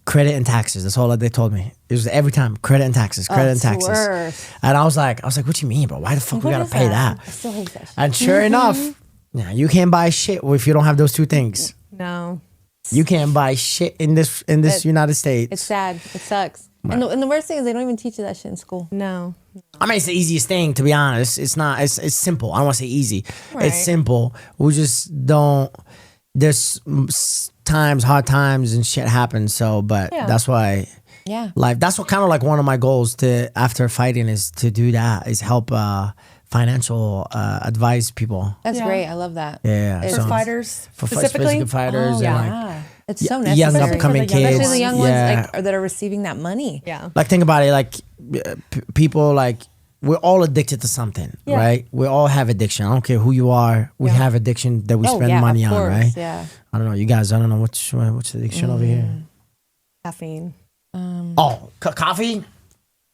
Speaker 3: credit and taxes. That's all that they told me. It was every time credit and taxes, credit and
Speaker 1: it's
Speaker 3: taxes.
Speaker 1: worse.
Speaker 3: And I was like, what you mean, bro? Why the fuck we
Speaker 1: What
Speaker 3: gotta
Speaker 1: is
Speaker 3: pay
Speaker 1: that?
Speaker 3: that?
Speaker 1: I still hate that shit.
Speaker 3: And sure enough, yeah, you can't buy shit if you don't have those two things.
Speaker 2: No.
Speaker 3: You can't buy shit in this United States.
Speaker 1: It's sad. It sucks. And the worst thing is they don't even teach you that shit in school.
Speaker 2: No.
Speaker 3: I mean, it's the easiest thing, to be honest. It's not. It's simple. I don't want to say easy.
Speaker 2: Right.
Speaker 3: It's simple. We just don't. There's hard times, and shit happens. So, but
Speaker 2: Yeah.
Speaker 3: that's why.
Speaker 1: Yeah.
Speaker 3: Life. That's what kind of like one of my goals after fighting is to do that. Is help financial advise people.
Speaker 1: That's
Speaker 2: Yeah.
Speaker 1: great. I love that.
Speaker 3: Yeah.
Speaker 1: It's-
Speaker 2: For
Speaker 3: So-
Speaker 2: fighters
Speaker 3: For
Speaker 2: specifically.
Speaker 3: physical fighters
Speaker 1: Oh,
Speaker 3: and like.
Speaker 1: yeah. It's so
Speaker 3: Young
Speaker 1: necessary.
Speaker 3: upcoming
Speaker 2: For the younger
Speaker 3: kids.
Speaker 1: Especially the young
Speaker 3: yeah.
Speaker 1: ones that are receiving that money.
Speaker 2: Yeah.
Speaker 3: Like think about it, like people like we're all addicted to something,
Speaker 2: Yeah.
Speaker 3: right? We all have addiction. I don't care who you are. We have addiction that we
Speaker 1: Oh,
Speaker 3: spend
Speaker 1: yeah,
Speaker 3: money
Speaker 1: of
Speaker 3: on,
Speaker 1: course,
Speaker 3: right?
Speaker 1: Yeah.
Speaker 3: I don't know. You guys, I don't know what's the addiction over here.
Speaker 2: Caffeine.
Speaker 3: Oh, coffee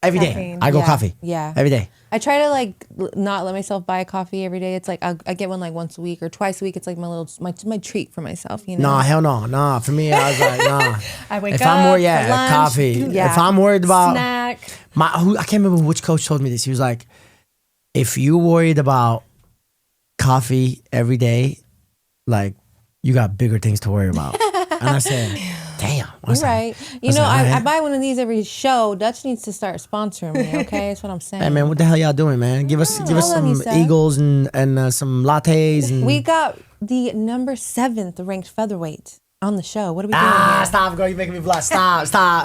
Speaker 3: every day.
Speaker 2: Caffeine.
Speaker 3: I go
Speaker 1: Yeah.
Speaker 3: coffee.
Speaker 1: Yeah.
Speaker 3: Every day.
Speaker 1: I try to like not let myself buy a coffee every day. It's like I get one like once a week or twice a week. It's like my treat for myself. You know.
Speaker 3: No, hell no. Nah, for me, I was like, nah.
Speaker 2: I wake
Speaker 3: If
Speaker 2: up.
Speaker 3: I'm worried,
Speaker 2: for lunch,
Speaker 3: coffee.
Speaker 1: Yeah.
Speaker 3: If I'm worried about
Speaker 2: snack.
Speaker 3: I can't remember which coach told me this. He was like, if you worried about coffee every day, like you got bigger things to worry about. And I said, damn. I was
Speaker 1: You're
Speaker 3: like,
Speaker 1: right. You
Speaker 3: was
Speaker 1: know,
Speaker 3: like,
Speaker 1: I
Speaker 3: alright.
Speaker 1: buy one of these every show. Dutch needs to start sponsoring me. Okay, that's what I'm saying.
Speaker 3: Hey man, what the hell y'all doing, man? Give us
Speaker 1: I love
Speaker 3: some
Speaker 1: you, Seth.
Speaker 3: eagles and some lattes and
Speaker 1: We got the number 7th ranked featherweight on the show. What are we doing here?
Speaker 3: stop, girl, you're making me blush. Stop.
Speaker 1: I love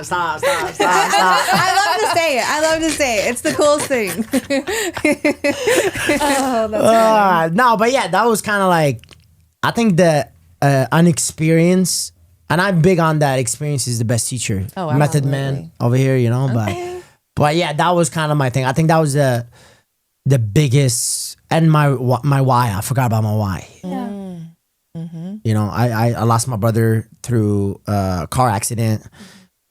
Speaker 1: to say it. I love to say it. It's the coolest thing.
Speaker 3: No, but yeah, that was kind of like, I think the unexperience, and I'm big on that. Experience is the best teacher.
Speaker 1: Oh,
Speaker 3: Method
Speaker 1: absolutely.
Speaker 3: man over here, you know. But yeah, that was kind of my thing. I think that was the biggest, and my why. I forgot about my why.
Speaker 2: Yeah.
Speaker 3: You know, I lost my brother through a car accident,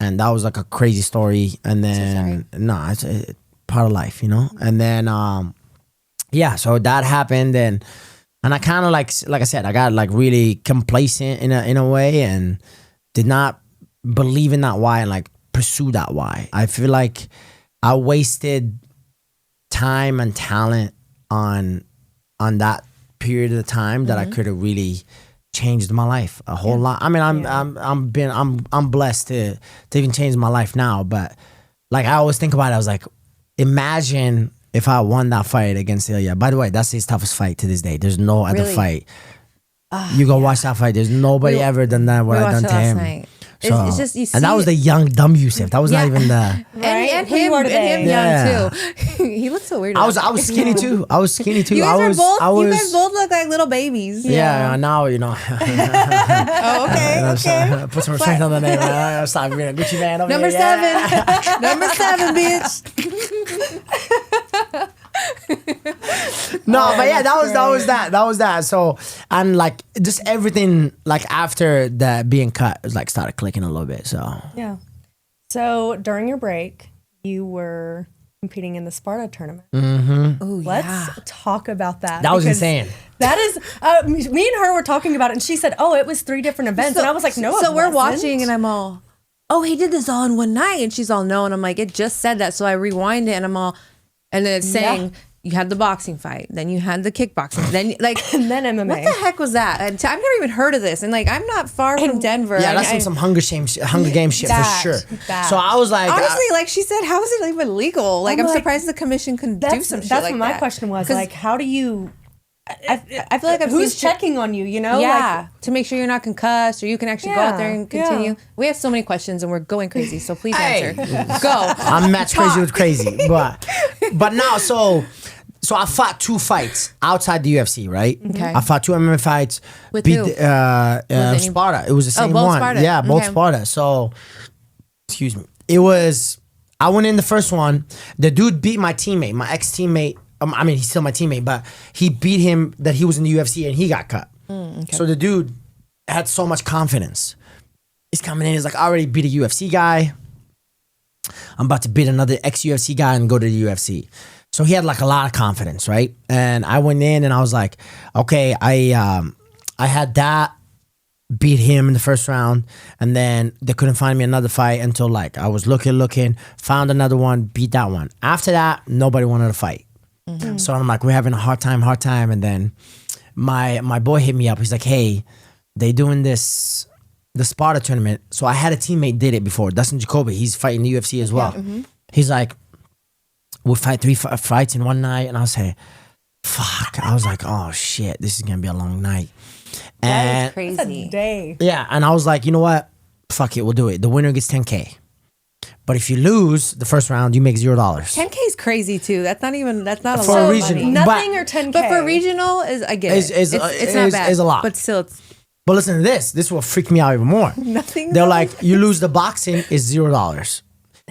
Speaker 3: and that was like a crazy story. And then it's part of life, you know. And then yeah, so that happened, and I kind of like I said, I got like really complacent in a way, and did not believe in that why and like pursue that why. I feel like I wasted time and talent on that period of time that I could have really changed my life a whole lot. I mean, I'm blessed to even change my life now, but like I always think about it, I was like, imagine if I won that fight against Ilya. By the way, that's his toughest fight to this day. There's no other
Speaker 1: Really?
Speaker 3: fight. You go watch that fight. There's nobody ever done that what
Speaker 1: We
Speaker 3: I done
Speaker 1: watched
Speaker 3: to
Speaker 1: it last
Speaker 3: him.
Speaker 1: night.
Speaker 3: So,
Speaker 1: It's just you see
Speaker 3: and that was the young dumb Youssef. That was not
Speaker 1: Yeah.
Speaker 3: even the.
Speaker 2: Right?
Speaker 1: and
Speaker 2: Who you
Speaker 1: him,
Speaker 2: are
Speaker 1: and
Speaker 2: today.
Speaker 1: him
Speaker 3: Yeah.
Speaker 1: young too. He looks so weird.
Speaker 3: I was skinny too. I was skinny too.
Speaker 1: You guys
Speaker 3: I
Speaker 1: are
Speaker 3: was.
Speaker 1: both.
Speaker 3: I was.
Speaker 1: You guys both look like little babies.
Speaker 3: Yeah, now you know.
Speaker 1: Oh, okay.
Speaker 3: Put some respect on the name. Stop being a Gucci man over
Speaker 1: Number
Speaker 3: here. Yeah.
Speaker 1: 7. Number 7, bitch.
Speaker 3: No, but yeah, that was that. So, and like just everything like after that being cut was like started clicking a little bit. So
Speaker 2: Yeah. So during your break, you were competing in the Sparta tournament.
Speaker 1: Ooh,
Speaker 2: Let's talk about that.
Speaker 3: that was
Speaker 2: because
Speaker 3: insane.
Speaker 2: That is, me and her were talking about it, and she said, "Oh, it was 3 different events," and I was like, "No."
Speaker 1: So
Speaker 2: it
Speaker 1: we're
Speaker 2: wasn't.
Speaker 1: watching, and I'm all, oh, he did this all in one night, and she's all, no, and I'm like, it just said that, so I rewind it, and I'm all, and then it's saying. You had the boxing fight, then you had the kickboxing, then like,
Speaker 2: and then MMA.
Speaker 1: What the heck was that? And I've never even heard of this, and like, I'm not far from Denver.
Speaker 3: Yeah, that's some Hunger Games shit for sure. So I was like,
Speaker 1: honestly, like she said, how is it even legal? Like, I'm surprised the commission can do some shit
Speaker 2: That's
Speaker 1: like
Speaker 2: what my
Speaker 1: that.
Speaker 2: question was. Like, how do you?
Speaker 1: I feel like
Speaker 2: who's checking on you? You know,
Speaker 1: yeah, to make sure you're not concussed or you can actually go out there and continue.
Speaker 2: Yeah.
Speaker 1: We have so many questions and we're going crazy, so please answer. Go.
Speaker 3: I'm match crazy with crazy, but now so I fought 2 fights outside the UFC, right?
Speaker 1: Okay.
Speaker 3: I fought 2 MMA fights.
Speaker 1: With who?
Speaker 3: Sparta. It was the same
Speaker 1: both
Speaker 3: one.
Speaker 1: Sparta.
Speaker 3: Yeah, both
Speaker 1: Okay.
Speaker 3: Sparta. So, excuse me. I went in the first one. The dude beat my teammate, my ex-teammate. I mean, he's still my teammate, but he beat him that he was in the UFC and he got cut.
Speaker 1: Okay.
Speaker 3: So the dude had so much confidence. He's coming in, he's like, I already beat a UFC guy. I'm about to beat another ex-UFC guy and go to the UFC. So he had like a lot of confidence, right? And I went in and I was like, okay, I had that, beat him in the first round, and then they couldn't find me another fight until like I was looking, found another one, beat that one. After that, nobody wanted to fight. So I'm like, we're having a hard time, and then my boy hit me up. He's like, hey, they doing the Sparta tournament. So I had a teammate did it before, Dustin Jacoby. He's fighting the UFC as well. He's like, we'll fight 3 fights in one night. And I was like, fuck. I was like, oh shit, this is gonna be a long night.
Speaker 1: That is
Speaker 2: That's a
Speaker 1: crazy.
Speaker 2: day.
Speaker 3: Yeah, and I was like, you know what? Fuck it, we'll do it. The winner gets 10K. But if you lose the first round, you make $0.
Speaker 1: 10K is crazy too. That's not a
Speaker 3: For
Speaker 1: lot
Speaker 3: a
Speaker 1: of
Speaker 3: reason.
Speaker 1: money.
Speaker 2: Nothing or 10K.
Speaker 1: But for regional, I get it. It's not bad.
Speaker 3: Is a lot.
Speaker 1: But still, it's
Speaker 3: But listen to this. This will freak me out even more.
Speaker 1: nothing.
Speaker 3: They're like, you lose the boxing is $0.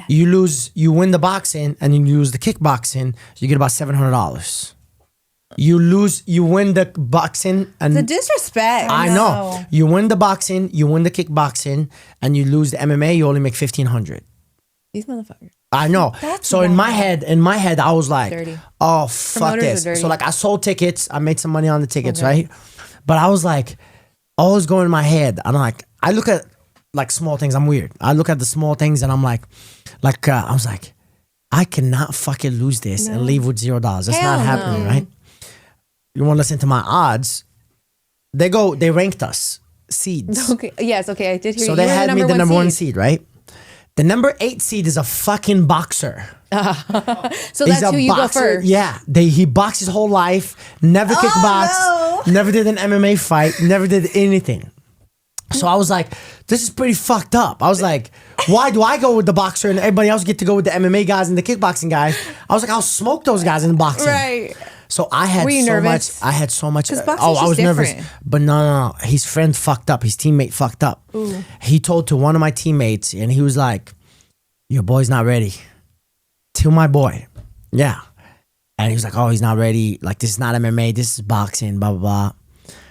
Speaker 3: You win the boxing and you lose the kickboxing, you get about $700. You win the boxing and
Speaker 1: the disrespect.
Speaker 3: I know. You win the boxing, you win the kickboxing, and you lose the MMA, you only make $1,500.
Speaker 1: These motherfuckers.
Speaker 3: I know. So in my head, I was like,
Speaker 1: Dirty.
Speaker 3: oh fuck
Speaker 1: Promoters
Speaker 3: this.
Speaker 1: are dirty.
Speaker 3: So like I sold tickets, I made some money on the tickets, right? But I was like, always going in my head. I'm like, I look at like small things. I'm weird. I look at the small things and I'm like, I was like, I cannot fucking lose this and leave with $0. That's
Speaker 1: Hell
Speaker 3: not happening,
Speaker 1: no.
Speaker 3: right? You want to listen to my odds? They ranked us seeds.
Speaker 1: Okay. Yes. Okay. I did hear.
Speaker 3: So
Speaker 1: you
Speaker 3: they
Speaker 1: were
Speaker 3: had me the number 1
Speaker 1: seed.
Speaker 3: seed, right? The number 8 seed is a fucking boxer.
Speaker 1: So that's who you go first.
Speaker 3: Yeah, he boxed his whole life, never kickboxed, never did an MMA fight, never did anything. So I was like, this is pretty fucked up. I was like, why do I go with the boxer and everybody else get to go with the MMA guys and the kickboxing guys? I was like, I'll smoke those guys in boxing.
Speaker 1: Right.
Speaker 3: So I had
Speaker 1: Were you
Speaker 3: so
Speaker 1: nervous?
Speaker 3: much. I had so much.
Speaker 1: 'Cause boxing's
Speaker 3: I was
Speaker 1: just
Speaker 3: nervous.
Speaker 1: different.
Speaker 3: But no. His friend fucked up. His teammate fucked up.
Speaker 1: Ooh.
Speaker 3: He told to one of my teammates, and he was like, "Your boy's not ready." To my boy, yeah. And he was like, "Oh, he's not ready. Like this is not MMA. This is boxing. Blah blah blah."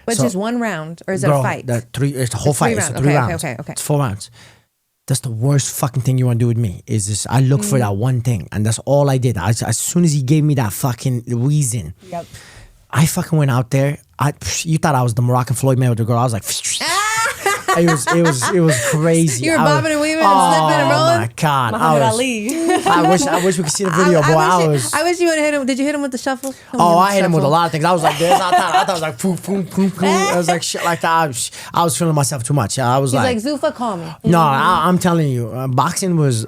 Speaker 1: But
Speaker 3: So-
Speaker 1: just one round, or is it
Speaker 3: Bro,
Speaker 1: a fight?
Speaker 3: It's a whole fight. It's
Speaker 1: 3
Speaker 3: 3
Speaker 1: rounds.
Speaker 3: rounds.
Speaker 1: Okay.
Speaker 3: It's 4 rounds. That's the worst fucking thing you want to do with me. Is this? I look for that one thing, and that's all I did. As soon as he gave me that fucking reason,
Speaker 2: Yep.
Speaker 3: I fucking went out there. You thought I was the Moroccan Floyd Mayweather girl. I was like, it was crazy.
Speaker 1: You were
Speaker 3: I was-
Speaker 1: bobbing and weaving and slipping and rolling?
Speaker 3: Oh my god!
Speaker 2: Muhammad
Speaker 3: I
Speaker 2: Ali.
Speaker 3: wish we could see the video, boy.
Speaker 1: I wish you would have hit him. Did you hit him with the shuffle?
Speaker 3: Oh, I hit him with a lot of things. I was like this. I thought it was like boom, boom, boom, boom. I was like shit like that. I was feeling myself too much. I was
Speaker 1: He's
Speaker 3: like,
Speaker 1: like Zuffa, call me.
Speaker 3: no, I'm telling you, boxing was.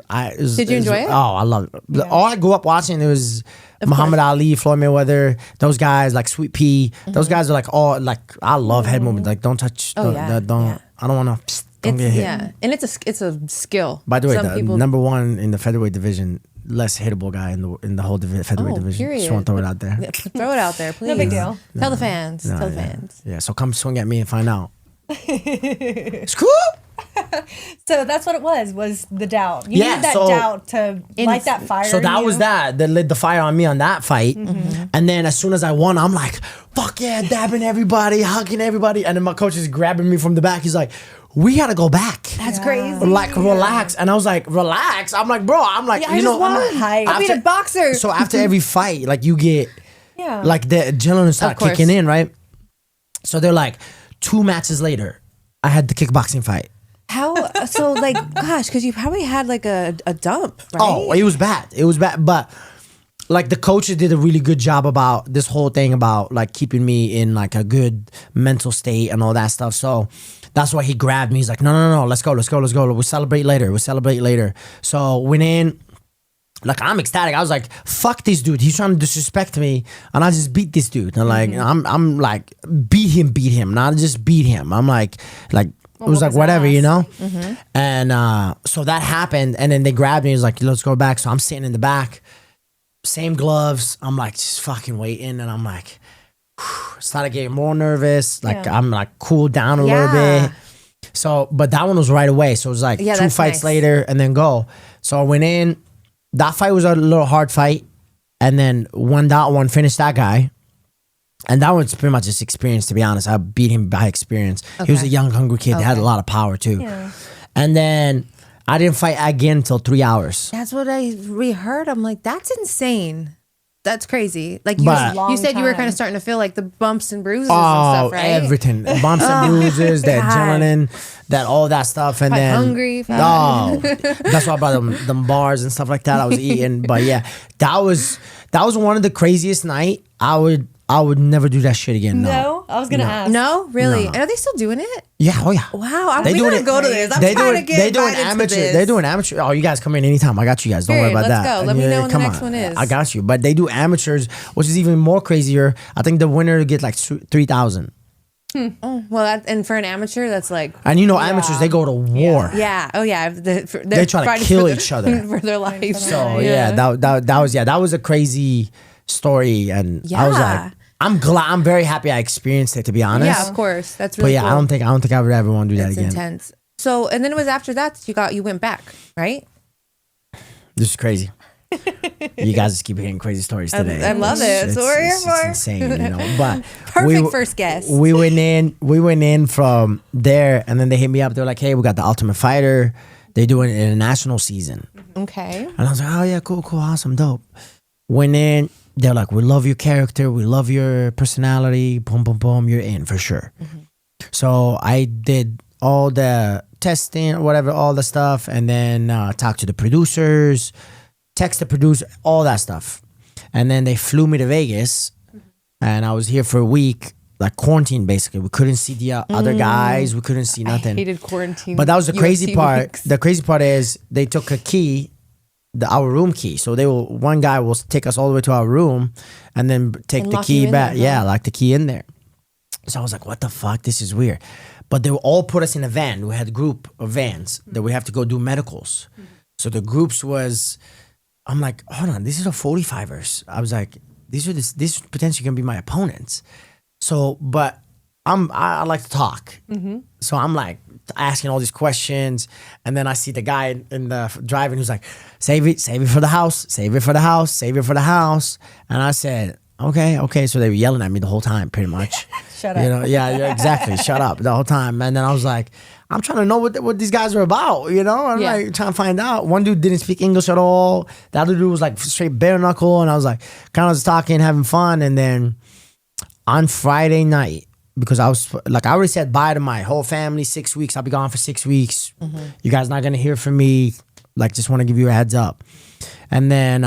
Speaker 1: Did you enjoy it?
Speaker 3: Oh, I love it. All I grew up watching it was Muhammad Ali, Floyd Mayweather, those guys like Sweet Pea. Those guys are like all like I love head movement. Like don't touch.
Speaker 1: Oh, yeah.
Speaker 3: Don't. I don't want to. Don't get hit.
Speaker 1: Yeah, and it's a skill.
Speaker 3: By the way,
Speaker 1: Some
Speaker 3: the
Speaker 1: people-
Speaker 3: number 1 in the featherweight division, less hittable guy in the whole featherweight division.
Speaker 1: period.
Speaker 3: Just want to throw it out there.
Speaker 1: Throw it out there, please.
Speaker 2: No big deal.
Speaker 1: Tell the fans.
Speaker 3: No,
Speaker 1: Tell the
Speaker 3: yeah.
Speaker 1: fans.
Speaker 3: Yeah, so come swing at me and find out. Scoop!
Speaker 2: So that's what it was the doubt. You needed that doubt to light that fire.
Speaker 3: So that was that lit the fire on me on that fight. And then as soon as I won, I'm like, fuck yeah, dabbing everybody, hugging everybody. And then my coach is grabbing me from the back. He's like, we gotta go back.
Speaker 1: That's crazy.
Speaker 3: Like, relax. And I was like, relax. I'm like, bro, I'm like,
Speaker 1: I just won. I beat a boxer.
Speaker 3: So after every fight, like you get, like the adrenaline start kicking in, right? So they're like, 2 matches later, I had the kickboxing fight.
Speaker 1: How so? Like, gosh, because you probably had like a dump, right?
Speaker 3: Oh, it was bad. It was bad, but like the coaches did a really good job about this whole thing about like keeping me in like a good mental state and all that stuff. So that's why he grabbed me. He's like, no, let's go. We'll celebrate later. So went in. Like, I'm ecstatic. I was like, fuck this dude. He's trying to disrespect me. And I just beat this dude. And like, I'm like, beat him. Not just beat him. I'm like, it was like, whatever, you know? And so that happened. And then they grabbed me. He's like, let's go back. So I'm sitting in the back. Same gloves. I'm like, just fucking waiting. And I'm like, started getting more nervous. Like, I'm like, cooled down a little bit. So, but that one was right away. So it was like 2 fights later and then go. So I went in. That fight was a little hard fight. And then won that one, finished that guy. And that one's pretty much just experience, to be honest. I beat him by experience. He was a young, hungry kid. That had a lot of power, too. Yeah. And then I didn't fight again until 3 hours.
Speaker 1: That's what I reheard. I'm like, that's insane. That's crazy. Like you said, you were kind of starting to feel like the bumps and bruises and stuff, right?
Speaker 3: Everything. Bumps and bruises, the adrenaline, that all that stuff. And then
Speaker 1: hungry.
Speaker 3: That's why I brought them bars and stuff like that. I was eating. But yeah, that was one of the craziest night. I would never do that shit again.
Speaker 2: No, I was gonna ask.
Speaker 1: No, really?
Speaker 3: No.
Speaker 1: And are they still doing it?
Speaker 3: Yeah. Oh yeah.
Speaker 1: Wow. We gotta go to this. I'm trying to get invited to this.
Speaker 3: They're doing amateur. Oh, you guys come in anytime. I got you guys. Don't worry about that.
Speaker 1: Let's go. Let me know when the next one is.
Speaker 3: I got you. But they do amateurs, which is even more crazier. I think the winner gets like 3,000.
Speaker 1: Oh, well, and for an amateur, that's like.
Speaker 3: And you know, amateurs, they go to war.
Speaker 1: Yeah. Oh yeah.
Speaker 3: They try to kill each other
Speaker 1: for their life.
Speaker 3: So that was a crazy story, and I was like, I'm very happy I experienced it, to be honest.
Speaker 1: Yeah, of course. That's really cool.
Speaker 3: I don't think I would ever want to do that again.
Speaker 1: Intense. So, and then it was after that you went back, right?
Speaker 3: This is crazy. You guys just keep hearing crazy stories today.
Speaker 1: I love it. That's what we're here for.
Speaker 3: It's insane, you know. But
Speaker 1: perfect first guess.
Speaker 3: We went in from there, and then they hit me up. They're like, "Hey, we got the Ultimate Fighter. They do an international season."
Speaker 1: Okay.
Speaker 3: And I was like, "Oh yeah, cool, awesome, dope." Went in. They're like, we love your character. We love your personality. Boom, boom, boom. You're in for sure. So I did all the testing or whatever, all the stuff. And then talked to the producers, text the producer, all that stuff. And then they flew me to Vegas. And I was here for a week, like quarantine, basically. We couldn't see the other guys. We couldn't see nothing.
Speaker 1: I hated quarantine.
Speaker 3: But that was the crazy part.
Speaker 1: Weeks.
Speaker 3: The crazy part is they took a key, our room key. So one guy will take us all the way to our room and then take the key back. Yeah, like the key in there. So I was like, what the fuck? This is weird. But they will all put us in a van. We had a group of vans that we have to go do medicals. So the groups was, I'm like, hold on, this is a 45ers. I was like, this potentially gonna be my opponents. So, but I like to talk. So I'm like asking all these questions, and then I see the guy in the driving who's like, save it for the house, save it for the house. And I said, okay. So they were yelling at me the whole time, pretty much.
Speaker 2: Shut up.
Speaker 3: You know, yeah, exactly. Shut up the whole time. And then I was like, I'm trying to know what these guys are about, you know? I'm like trying to find out. One dude didn't speak English at all. The other dude was like straight bare knuckle, and I was like kind of just talking, having fun. And then on Friday night, because I was like, I already said bye to my whole family, 6 weeks. I'll be gone for 6 weeks. You guys not gonna hear from me. Like, just want to give you a heads up. And then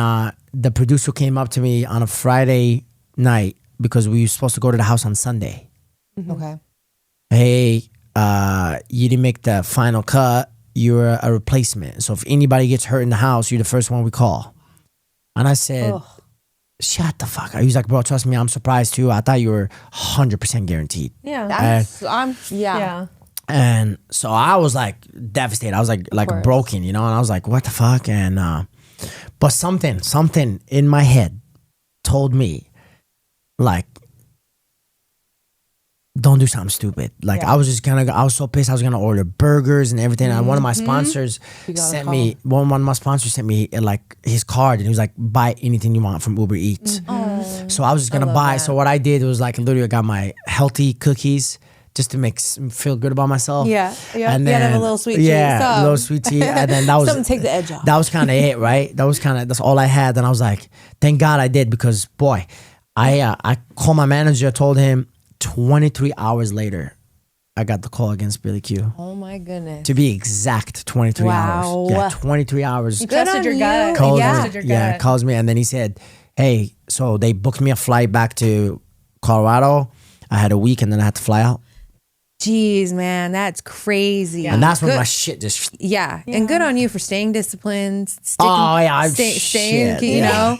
Speaker 3: the producer came up to me on a Friday night because we were supposed to go to the house on Sunday.
Speaker 1: Okay.
Speaker 3: Hey, you didn't make the final cut. You're a replacement. So if anybody gets hurt in the house, you're the first one we call. And I said, shut the fuck up. He was like, bro, trust me, I'm surprised too. I thought you were 100% guaranteed.
Speaker 2: Yeah.
Speaker 1: Yeah.
Speaker 3: And so I was like devastated. I was like broken, you know? And I was like, what the fuck? And but something in my head told me, like, don't do something stupid. Like I was so pissed. I was gonna order burgers and everything. And one of my sponsors sent me one of my sponsors sent me like his card, and he was like, buy anything you want from Uber Eats. So I was just gonna buy. So what I did was like literally I got my healthy cookies just to feel good about myself.
Speaker 1: Yeah.
Speaker 3: And then
Speaker 1: have a little sweet tea.
Speaker 3: Yeah, a little sweet tea. And then that was
Speaker 1: something to take the edge off.
Speaker 3: That was kind of it, right? That's all I had. And I was like, thank God I did, because boy, I called my manager, told him 23 hours later, I got the call against Billy Q.
Speaker 1: Oh my goodness.
Speaker 3: To be exact, 23 hours. Yeah, 23 hours.
Speaker 2: You trusted your gut.
Speaker 3: Calls me, and then he said, hey, so they booked me a flight back to Colorado. I had a week, and then I had to fly out.
Speaker 1: Jeez, man, that's crazy.
Speaker 3: Yeah. And that's when my shit just...
Speaker 1: Yeah, and good on you for staying disciplined.
Speaker 3: Staying,
Speaker 1: you know.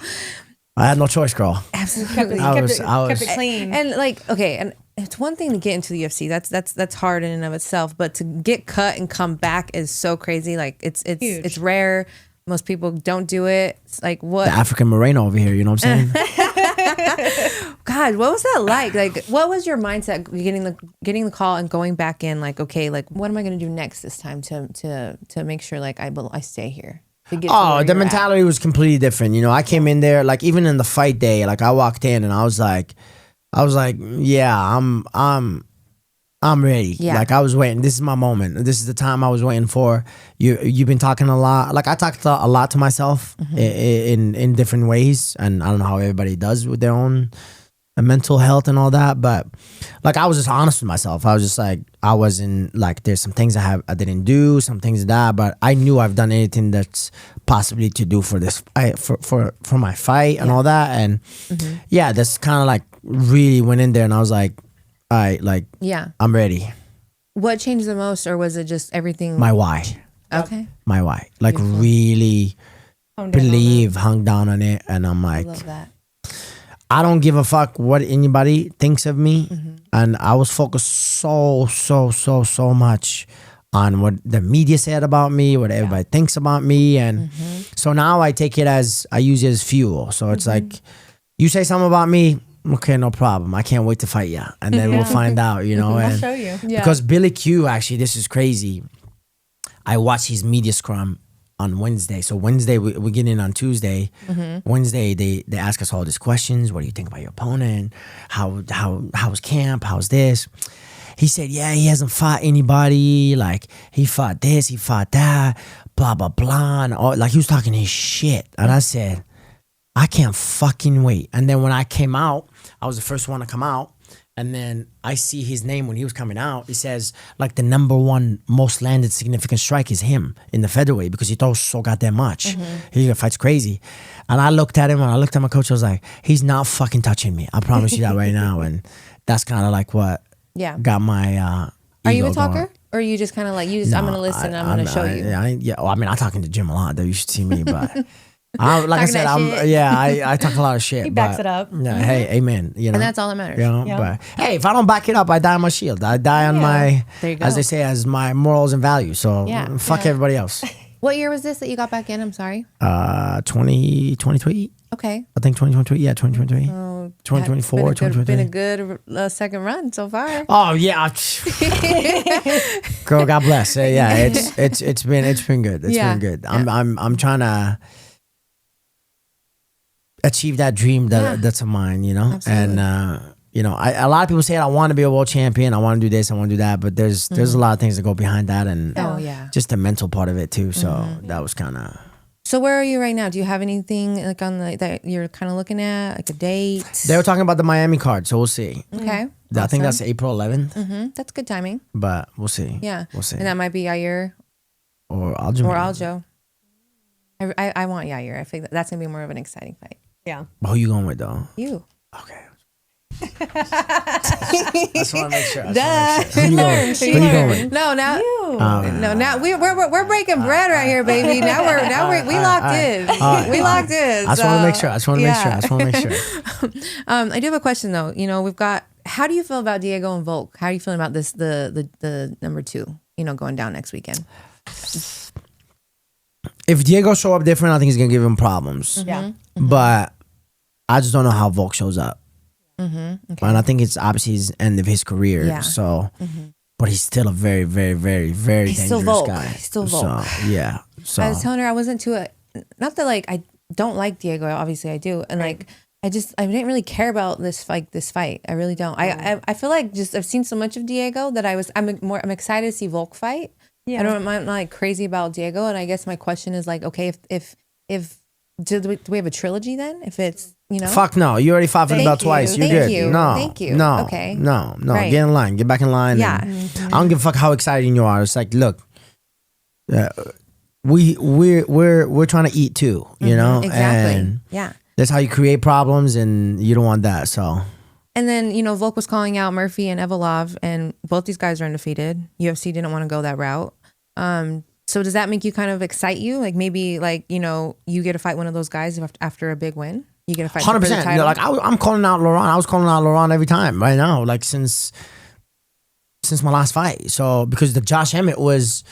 Speaker 3: I had no choice, girl.
Speaker 1: Absolutely.
Speaker 2: Kept it clean.
Speaker 1: And like, okay, and it's one thing to get into the UFC. That's hard in and of itself, but to get cut and come back is so crazy. Like it's
Speaker 2: huge.
Speaker 1: It's rare. Most people don't do it. It's like what?
Speaker 3: The African Moreno over here, you know what I'm saying?
Speaker 1: God, what was that like? Like, what was your mindset getting the call and going back in? Like, okay, like what am I gonna do next this time to make sure like I stay here?
Speaker 3: The mentality was completely different. You know, I came in there, like even in the fight day, like I walked in and I was like, yeah, I'm ready.
Speaker 1: Yeah.
Speaker 3: Like I was waiting. This is my moment. This is the time I was waiting for. You've been talking a lot. Like I talked a lot to myself in different ways, and I don't know how everybody does with their own mental health and all that, but like I was just honest with myself. I was just like, I wasn't like, there's some things I didn't do, some things that, but I knew I've done anything that's possibly to do for this for my fight and all that. And yeah, that's kind of like really went in there, and I was like, all right, like I'm ready.
Speaker 1: What changed the most, or was it just everything?
Speaker 3: My why.
Speaker 1: Okay.
Speaker 3: My why. Like really hung down on it, and I'm like,
Speaker 1: I love that.
Speaker 3: I don't give a fuck what anybody thinks of me. And I was focused so much on what the media said about me, what everybody thinks about me. And so now I take it I use it as fuel. So it's like, you say something about me, okay, no problem. I can't wait to fight you. And then we'll find out, you know.
Speaker 2: I'll show you.
Speaker 1: Yeah.
Speaker 3: Because Billy Q, actually, this is crazy. I watched his media scrum on Wednesday. So Wednesday, we get in on Tuesday. Wednesday, they ask us all these questions. What do you think about your opponent? How's camp? How's this? He said, yeah, he hasn't fought anybody. Like, he fought this, he fought that, blah, blah, blah. And all, like, he was talking his shit. And I said, I can't fucking wait. And then when I came out, I was the first one to come out. And then I see his name when he was coming out. He says, like, the #1 most landed significant strike is him in the featherweight, because he throws so goddamn much. He fights crazy. And I looked at him, and I looked at my coach. I was like, he's not fucking touching me. I promise you that right now. And that's kind of like what got my
Speaker 1: Are you a
Speaker 3: ego
Speaker 1: talker?
Speaker 3: going.
Speaker 1: Or are you just kind of like, I'm going to listen and I'm going to show you?
Speaker 3: Well, I mean, I talk in the gym a lot, though. You should see me, but... like I said, I talk a lot of shit.
Speaker 2: He backs it up.
Speaker 3: Yeah, hey, amen. You know,
Speaker 1: And that's all that matters.
Speaker 3: You know, but hey, if I don't back it up, I die on my shield. I die on my,
Speaker 1: There you go.
Speaker 3: as they say, as my morals and values. So fuck everybody else.
Speaker 1: What year was this that you got back in? I'm sorry.
Speaker 3: 2023.
Speaker 1: Okay.
Speaker 3: I think 2023. Yeah, 2023. 2024, 2023.
Speaker 1: Been a good second run so far.
Speaker 3: Oh yeah, girl, God bless. Yeah, it's been good. It's been good. I'm trying to achieve that dream that's of mine, you know.
Speaker 1: Absolutely.
Speaker 3: And you know, a lot of people say I want to be a world champion, I want to do this, I want to do that, but there's a lot of things that go behind that, and just the mental part of it too. So that was kind of.
Speaker 1: So where are you right now? Do you have anything like on that you're kind of looking at, like a date?
Speaker 3: They were talking about the Miami card, so we'll see.
Speaker 1: Okay.
Speaker 3: I think that's April 11th.
Speaker 1: That's good timing.
Speaker 3: But we'll see.
Speaker 1: Yeah.
Speaker 3: We'll see.
Speaker 1: And that might be Yair
Speaker 3: or Aljo.
Speaker 1: or Aljo. I want Yair. I think that's gonna be more of an exciting fight.
Speaker 2: Yeah.
Speaker 3: But who you going with though?
Speaker 1: You.
Speaker 3: Okay. I just want to make sure.
Speaker 1: Duh.
Speaker 3: Who you going with?
Speaker 1: No, now.
Speaker 2: You.
Speaker 1: No, now we're breaking bread right here, baby. Now we locked in. We locked in.
Speaker 3: I just want to make sure. I just want to make sure.
Speaker 1: I do have a question though. You know, we've got. How do you feel about Diego and Volk? How are you feeling about this? The #2. You know, going down next weekend.
Speaker 3: If Diego show up different, I think he's gonna give him problems.
Speaker 2: Yeah.
Speaker 3: But I just don't know how Volk shows up. And I think it's obviously his end of his career.
Speaker 1: Yeah.
Speaker 3: So, but he's still a very, very, very, very
Speaker 1: He's
Speaker 3: dangerous
Speaker 1: still Volk.
Speaker 3: guy.
Speaker 1: He's still Volk.
Speaker 3: So, yeah. So
Speaker 1: I was telling her I wasn't too, not that like I don't like Diego. Obviously I do, and like I didn't really care about this fight. I really don't. I feel like just I've seen so much of Diego that I'm excited to see Volk fight. Yeah. I'm not like crazy about Diego, and I guess my question is like, okay, if do we have a trilogy then? If it's, you know,
Speaker 3: fuck no, you already fought for the belt twice. You're good. No,
Speaker 1: Thank you.
Speaker 3: No,
Speaker 1: Okay.
Speaker 3: No.
Speaker 1: Right.
Speaker 3: Get in line. Get back in line.
Speaker 1: Yeah.
Speaker 3: I don't give a fuck how exciting you are. It's like, look, we're trying to eat too, you know.
Speaker 1: Exactly.
Speaker 3: And
Speaker 1: yeah.
Speaker 3: that's how you create problems, and you don't want that. So.
Speaker 1: And then, you know, Volk was calling out Murphy and Evolov, and both these guys are undefeated. UFC didn't want to go that route. So does that make you kind of excite you? Like maybe like, you know, you get to fight one of those guys after a big win? You get to fight
Speaker 3: 100%.
Speaker 1: for the title?
Speaker 3: Like I'm calling out Laurent. I was calling out Laurent every time right now, like since my last fight. So because the Josh Emmett was,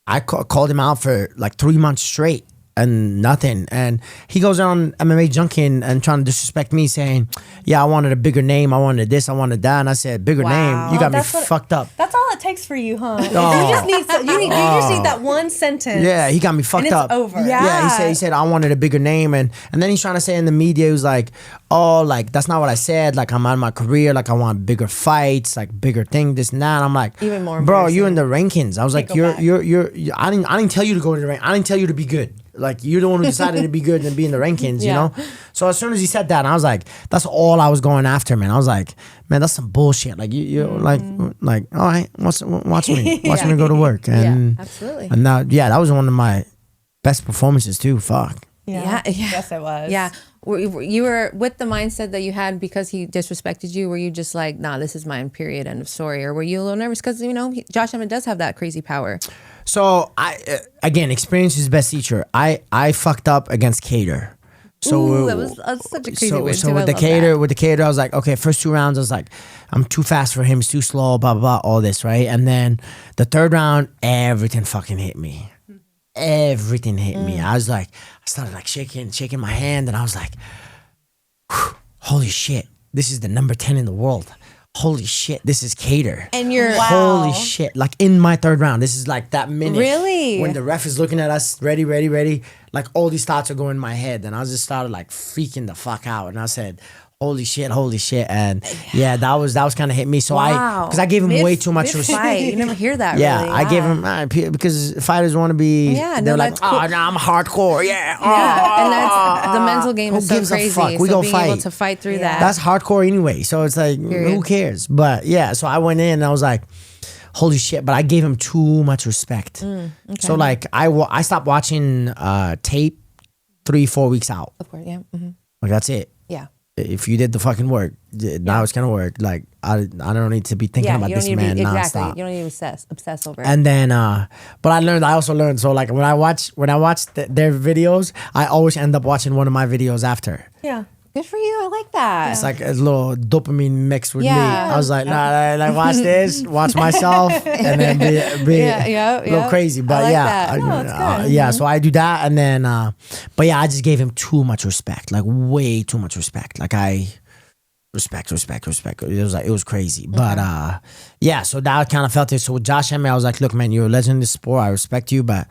Speaker 3: I called him out for like 3 months straight and nothing. And he goes on MMA Junkie and trying to disrespect me, saying, yeah, I wanted a bigger name. I wanted this. I wanted that. And I said, bigger name? You got me fucked up.
Speaker 2: That's all it takes for you, huh?
Speaker 3: Oh.
Speaker 2: You just need you just need that one sentence.
Speaker 3: Yeah, he got me fucked
Speaker 2: and it's
Speaker 3: up.
Speaker 2: over.
Speaker 3: Yeah, he said I wanted a bigger name, and then he's trying to say in the media, he was like, oh, like that's not what I said. Like I'm out of my career. Like I want bigger fights, like bigger thing, this and that. I'm like,
Speaker 1: even more,
Speaker 3: bro, you're in the rankings. I was like,
Speaker 2: Go
Speaker 3: you're. I didn't tell you to go to the rank. I didn't tell you to be good. Like you're the one who decided to be good and be in the rankings, you know? So as soon as he said that, I was like, that's all I was going after, man. I was like, man, that's some bullshit. Like you like, all right, watch me go to work. And
Speaker 1: absolutely.
Speaker 3: And now, that was one of my best performances too. Fuck.
Speaker 1: Yeah.
Speaker 2: Yes, it was.
Speaker 1: Yeah. You were with the mindset that you had because he disrespected you. Were you just like, nah, this is mine, period, end of story? Or were you a little nervous? Because, you know, Josh Emmett does have that crazy power.
Speaker 3: So, again, experience is best teacher. I fucked up against Cater. So
Speaker 1: that's such a crazy win.
Speaker 3: So with the Cater, I was like, okay, first 2 rounds, I was like, I'm too fast for him. He's too slow, blah, blah, blah, all this, right? And then the 3rd round, everything fucking hit me. Everything hit me. I was like, I started like shaking my hand, and I was like, holy shit, this is the number 10 in the world. Holy shit, this is Cater.
Speaker 1: And you're
Speaker 3: holy shit. Like in my 3rd round, this is like that minute.
Speaker 1: Really?
Speaker 3: When the ref is looking at us, ready. Like all these thoughts are going in my head, and I just started like freaking the fuck out, and I said, holy shit, and that was kind of hit me. So because I gave him way too much respect.
Speaker 1: You never hear that.
Speaker 3: Yeah,
Speaker 1: really.
Speaker 3: I gave him because fighters want to be.
Speaker 1: Yeah,
Speaker 3: they're like,
Speaker 1: cool.
Speaker 3: oh, no, I'm hardcore. Yeah,
Speaker 1: and that's the mental game is so
Speaker 3: gives a
Speaker 1: crazy.
Speaker 3: fuck? We
Speaker 1: so
Speaker 3: go
Speaker 1: being
Speaker 3: fight.
Speaker 1: able to fight through that.
Speaker 3: That's hardcore anyway. So it's like, who cares? But yeah, so I went in and I was like, holy shit! But I gave him too much respect. Okay. So like, I stopped watching tape 3-4 weeks out.
Speaker 1: Of course, yeah. Mm-hmm.
Speaker 3: Like that's it.
Speaker 1: Yeah.
Speaker 3: If you did the fucking work, now it's gonna work. Like I don't need to be thinking about this man nonstop.
Speaker 1: Exactly. You don't need to obsess over it.
Speaker 3: And then, but I also learned. So like when I watch their videos, I always end up watching one of my videos after.
Speaker 2: Yeah.
Speaker 1: Good for you. I like that.
Speaker 3: It's like a little dopamine mix with me.
Speaker 1: Yeah.
Speaker 3: I was like, nah, like watch this, watch myself, and then be go crazy. But
Speaker 1: I like
Speaker 3: that. Yeah. So I do that, and then, but yeah, I just gave him too much respect, like way too much respect. Like I respect. It was crazy. But yeah, so that kind of felt it. So with Josh Emmett, I was like, look, man, you're a legend in this sport. I respect you, but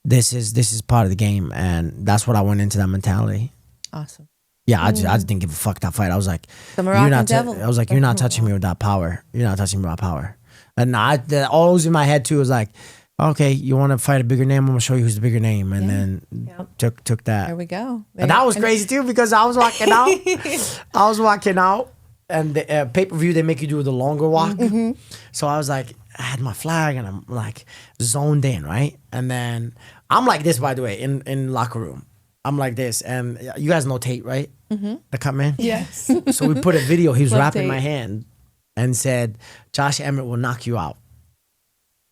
Speaker 3: this is part of the game, and that's what I went into that mentality.
Speaker 1: Awesome.
Speaker 3: Yeah, I just didn't give a fuck that fight. I was like,
Speaker 1: the Moroccan devil.
Speaker 3: I was like, you're not touching me with that power. You're not touching me with that power. And always in my head too was like, okay, you want to fight a bigger name? I'm gonna show you who's the bigger name. And then took that.
Speaker 1: There we go.
Speaker 3: And that was crazy too because I was walking out. And the pay-per-view, they make you do the longer walk. Mm-hmm. So I was like, I had my flag and I'm like zoned in, right? And then I'm like this, by the way, in locker room. I'm like this, and you guys know Tate, right? Mm-hmm. The cut man?
Speaker 2: Yes.
Speaker 3: So we put a video, he was
Speaker 2: Love
Speaker 3: wrapping
Speaker 2: Tate.
Speaker 3: my hand and said, Josh Emmett will knock you out.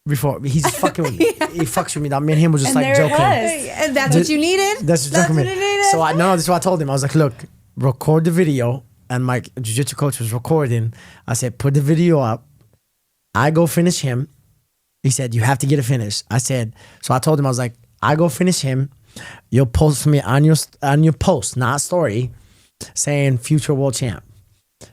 Speaker 3: Before, he's just fucking with me. He fucks with me. Me and him was just like joking.
Speaker 1: And that's what you needed?
Speaker 3: That's what you needed? So this is what I told him. I was like, look, record the video. And my jiu-jitsu coach was recording. I said, put the video up. I go finish him. He said, you have to get it finished. I said, so I told him, I was like, I go finish him. You'll post me on your post, not story, saying future world champ.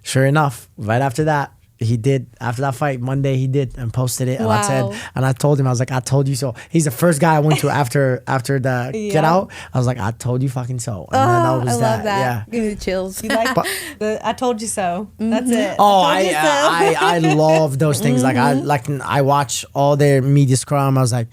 Speaker 3: Sure enough, right after that, he did. After that fight, Monday, he did and posted it. And I
Speaker 1: Wow.
Speaker 3: said, and I told him, I was like, I told you so. He's the first guy I went to after the get out. I was like, I told you fucking so. And then that was
Speaker 1: I love that.
Speaker 3: Yeah.
Speaker 1: Give me the chills.
Speaker 2: You like I told you so. That's it.
Speaker 3: Oh,
Speaker 2: I told you so.
Speaker 3: I love those things. Like I watch all their media scrum. I was like,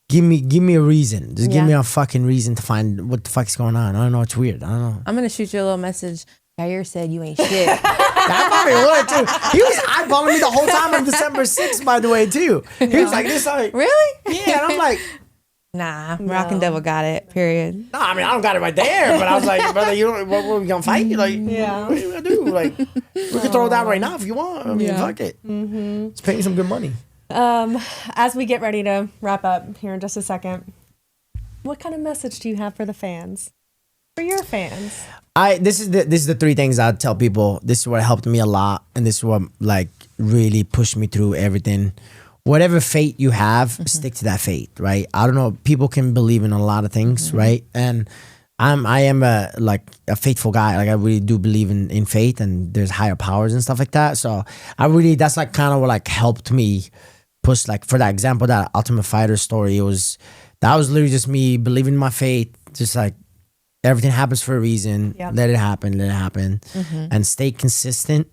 Speaker 3: give me a reason. Just give me a fucking reason to find what the fuck is going on. I don't know. It's weird. I don't know.
Speaker 1: I'm gonna shoot you a little message. Jair said you ain't shit.
Speaker 3: I probably would too. He was eyeballing me the whole time on December 6th, by the way, too. He was like this, like,
Speaker 1: Really?
Speaker 3: yeah, and I'm like,
Speaker 1: Nah, Rockin' Devil got it. Period.
Speaker 3: no, I mean I don't got it right there, but I was like, brother, you don't, what we gonna fight? Like, what are you gonna do? Like, we can throw it down right now if you want. I mean, fuck it. Let's pay you some good money.
Speaker 2: As we get ready to wrap up here in just a second, what kind of message do you have for the fans? For your fans?
Speaker 3: This is the three things I tell people. This is what helped me a lot, and this is what like really pushed me through everything. Whatever fate you have, stick to that fate, right? I don't know. People can believe in a lot of things, right? And I am a faithful guy. Like I really do believe in faith, and there's higher powers and stuff like that. So that's like kind of what like helped me push. Like for that example, that Ultimate Fighter story, that was literally just me believing in my faith, just like. Everything happens for a reason. Yep. Let it happen, and stay consistent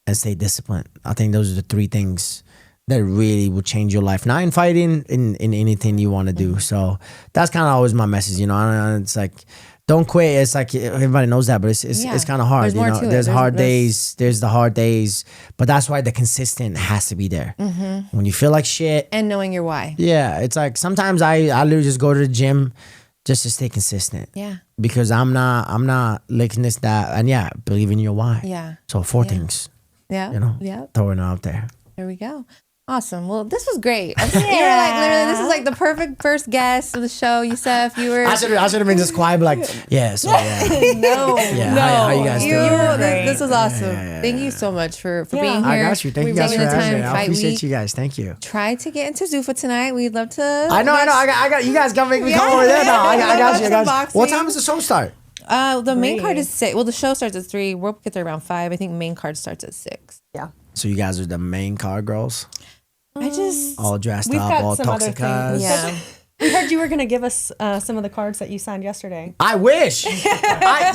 Speaker 3: and stay disciplined. I think those are the three things that really will change your life. Not in fighting, in anything you want to do. So that's kind of always my message. You know, it's like don't quit. It's like everybody knows that, but it's kind of hard.
Speaker 1: There's more to it.
Speaker 3: There's hard days. There's the hard days, but that's why the consistent has to be there. When you feel like shit,
Speaker 1: and knowing your why.
Speaker 3: Yeah, it's like sometimes I literally just go to the gym. Just to stay consistent.
Speaker 1: Yeah.
Speaker 3: Because I'm not licking this, that, and believe in your why.
Speaker 1: Yeah.
Speaker 3: So four things.
Speaker 1: Yeah.
Speaker 3: You know?
Speaker 1: Yeah.
Speaker 3: Throwing it out there.
Speaker 1: There we go. Awesome. Well, this was great. You're like literally, this is like the perfect first guest of the show, Youssef. You were.
Speaker 3: I should have been just quiet, but like, yeah.
Speaker 2: No.
Speaker 3: Yeah.
Speaker 2: No.
Speaker 3: How you guys doing?
Speaker 1: This was awesome. Thank you so much for being here.
Speaker 3: I got you. Thank you guys for having me. I appreciate
Speaker 1: week.
Speaker 3: you guys. Thank you.
Speaker 1: Try to get into Zuffa tonight. We'd love to.
Speaker 3: I know. I got. You guys gotta make me come over there now. I got you. Guys. What time does the show start?
Speaker 1: The main card is 6. Well, the show starts at 3. We'll get there around 5. I think main card starts at 6.
Speaker 2: Yeah.
Speaker 3: So you guys are the main card girls?
Speaker 1: I just
Speaker 3: all dressed
Speaker 2: we've
Speaker 3: up,
Speaker 2: got
Speaker 3: all
Speaker 2: some other
Speaker 3: toxic.
Speaker 2: things.
Speaker 1: Yeah.
Speaker 2: We heard you were going to give us some of the cards that you signed yesterday.
Speaker 3: I wish. I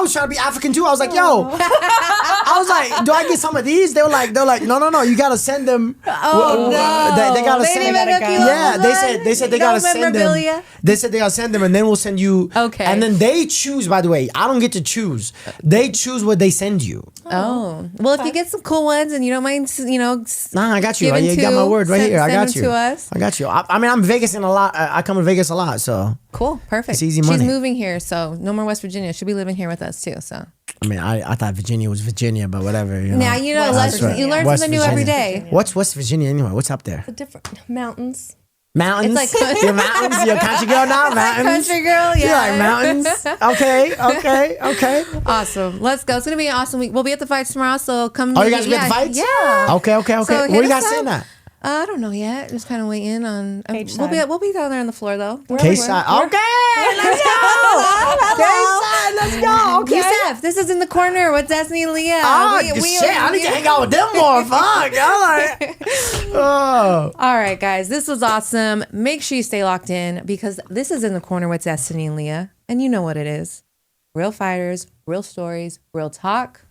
Speaker 3: was trying to be African too. I was like, yo. I was like, do I get some of these? They were like, no. You gotta send them.
Speaker 1: Oh no.
Speaker 3: They gotta send them. Yeah, they said they gotta send them. They said they gotta send them, and then we'll send you.
Speaker 1: Okay.
Speaker 3: And then they choose. By the way, I don't get to choose. They choose what they send you.
Speaker 1: Oh. Well, if you get some cool ones and you don't mind,
Speaker 3: Nah, I got you. You got my word right here. I got you.
Speaker 1: To us.
Speaker 3: I got you. I mean, I'm Vegas in a lot. I come to Vegas a lot, so.
Speaker 1: Cool. Perfect.
Speaker 3: It's easy money.
Speaker 1: She's moving here, so no more West Virginia. She'll be living here with us too. So.
Speaker 3: I mean, I thought Virginia was Virginia, but whatever. You know.
Speaker 1: Now you know. You learn
Speaker 3: West
Speaker 1: something new every day.
Speaker 3: What's West Virginia anyway? What's up there?
Speaker 2: The different mountains.
Speaker 3: Mountains?
Speaker 1: It's like
Speaker 3: You're mountains? You're a country girl now? Mountains?
Speaker 1: Country girl, yeah.
Speaker 3: You like mountains? Okay.
Speaker 1: Awesome. Let's go. It's going to be an awesome week. We'll be at the fights tomorrow, so come.
Speaker 3: Oh, you guys be at the fights?
Speaker 1: Yeah.
Speaker 3: Okay.
Speaker 1: So
Speaker 3: Where you guys saying that?
Speaker 1: I don't know yet. Just kind of waiting on.
Speaker 2: Cage
Speaker 1: We'll
Speaker 2: side.
Speaker 1: be down there on the floor though.
Speaker 3: Cage side. Okay, let's go. Cage side. Let's go. Okay.
Speaker 1: Youssef, this is in the corner with Destiny and Leah.
Speaker 3: Oh, shit. I need to hang out with them more. Fuck. Oh.
Speaker 1: All right, guys. This was awesome. Make sure you stay locked in because this is in the corner with Destiny and Leah, and you know what it is. Real fighters, real stories, real talk.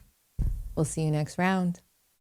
Speaker 1: We'll see you next round.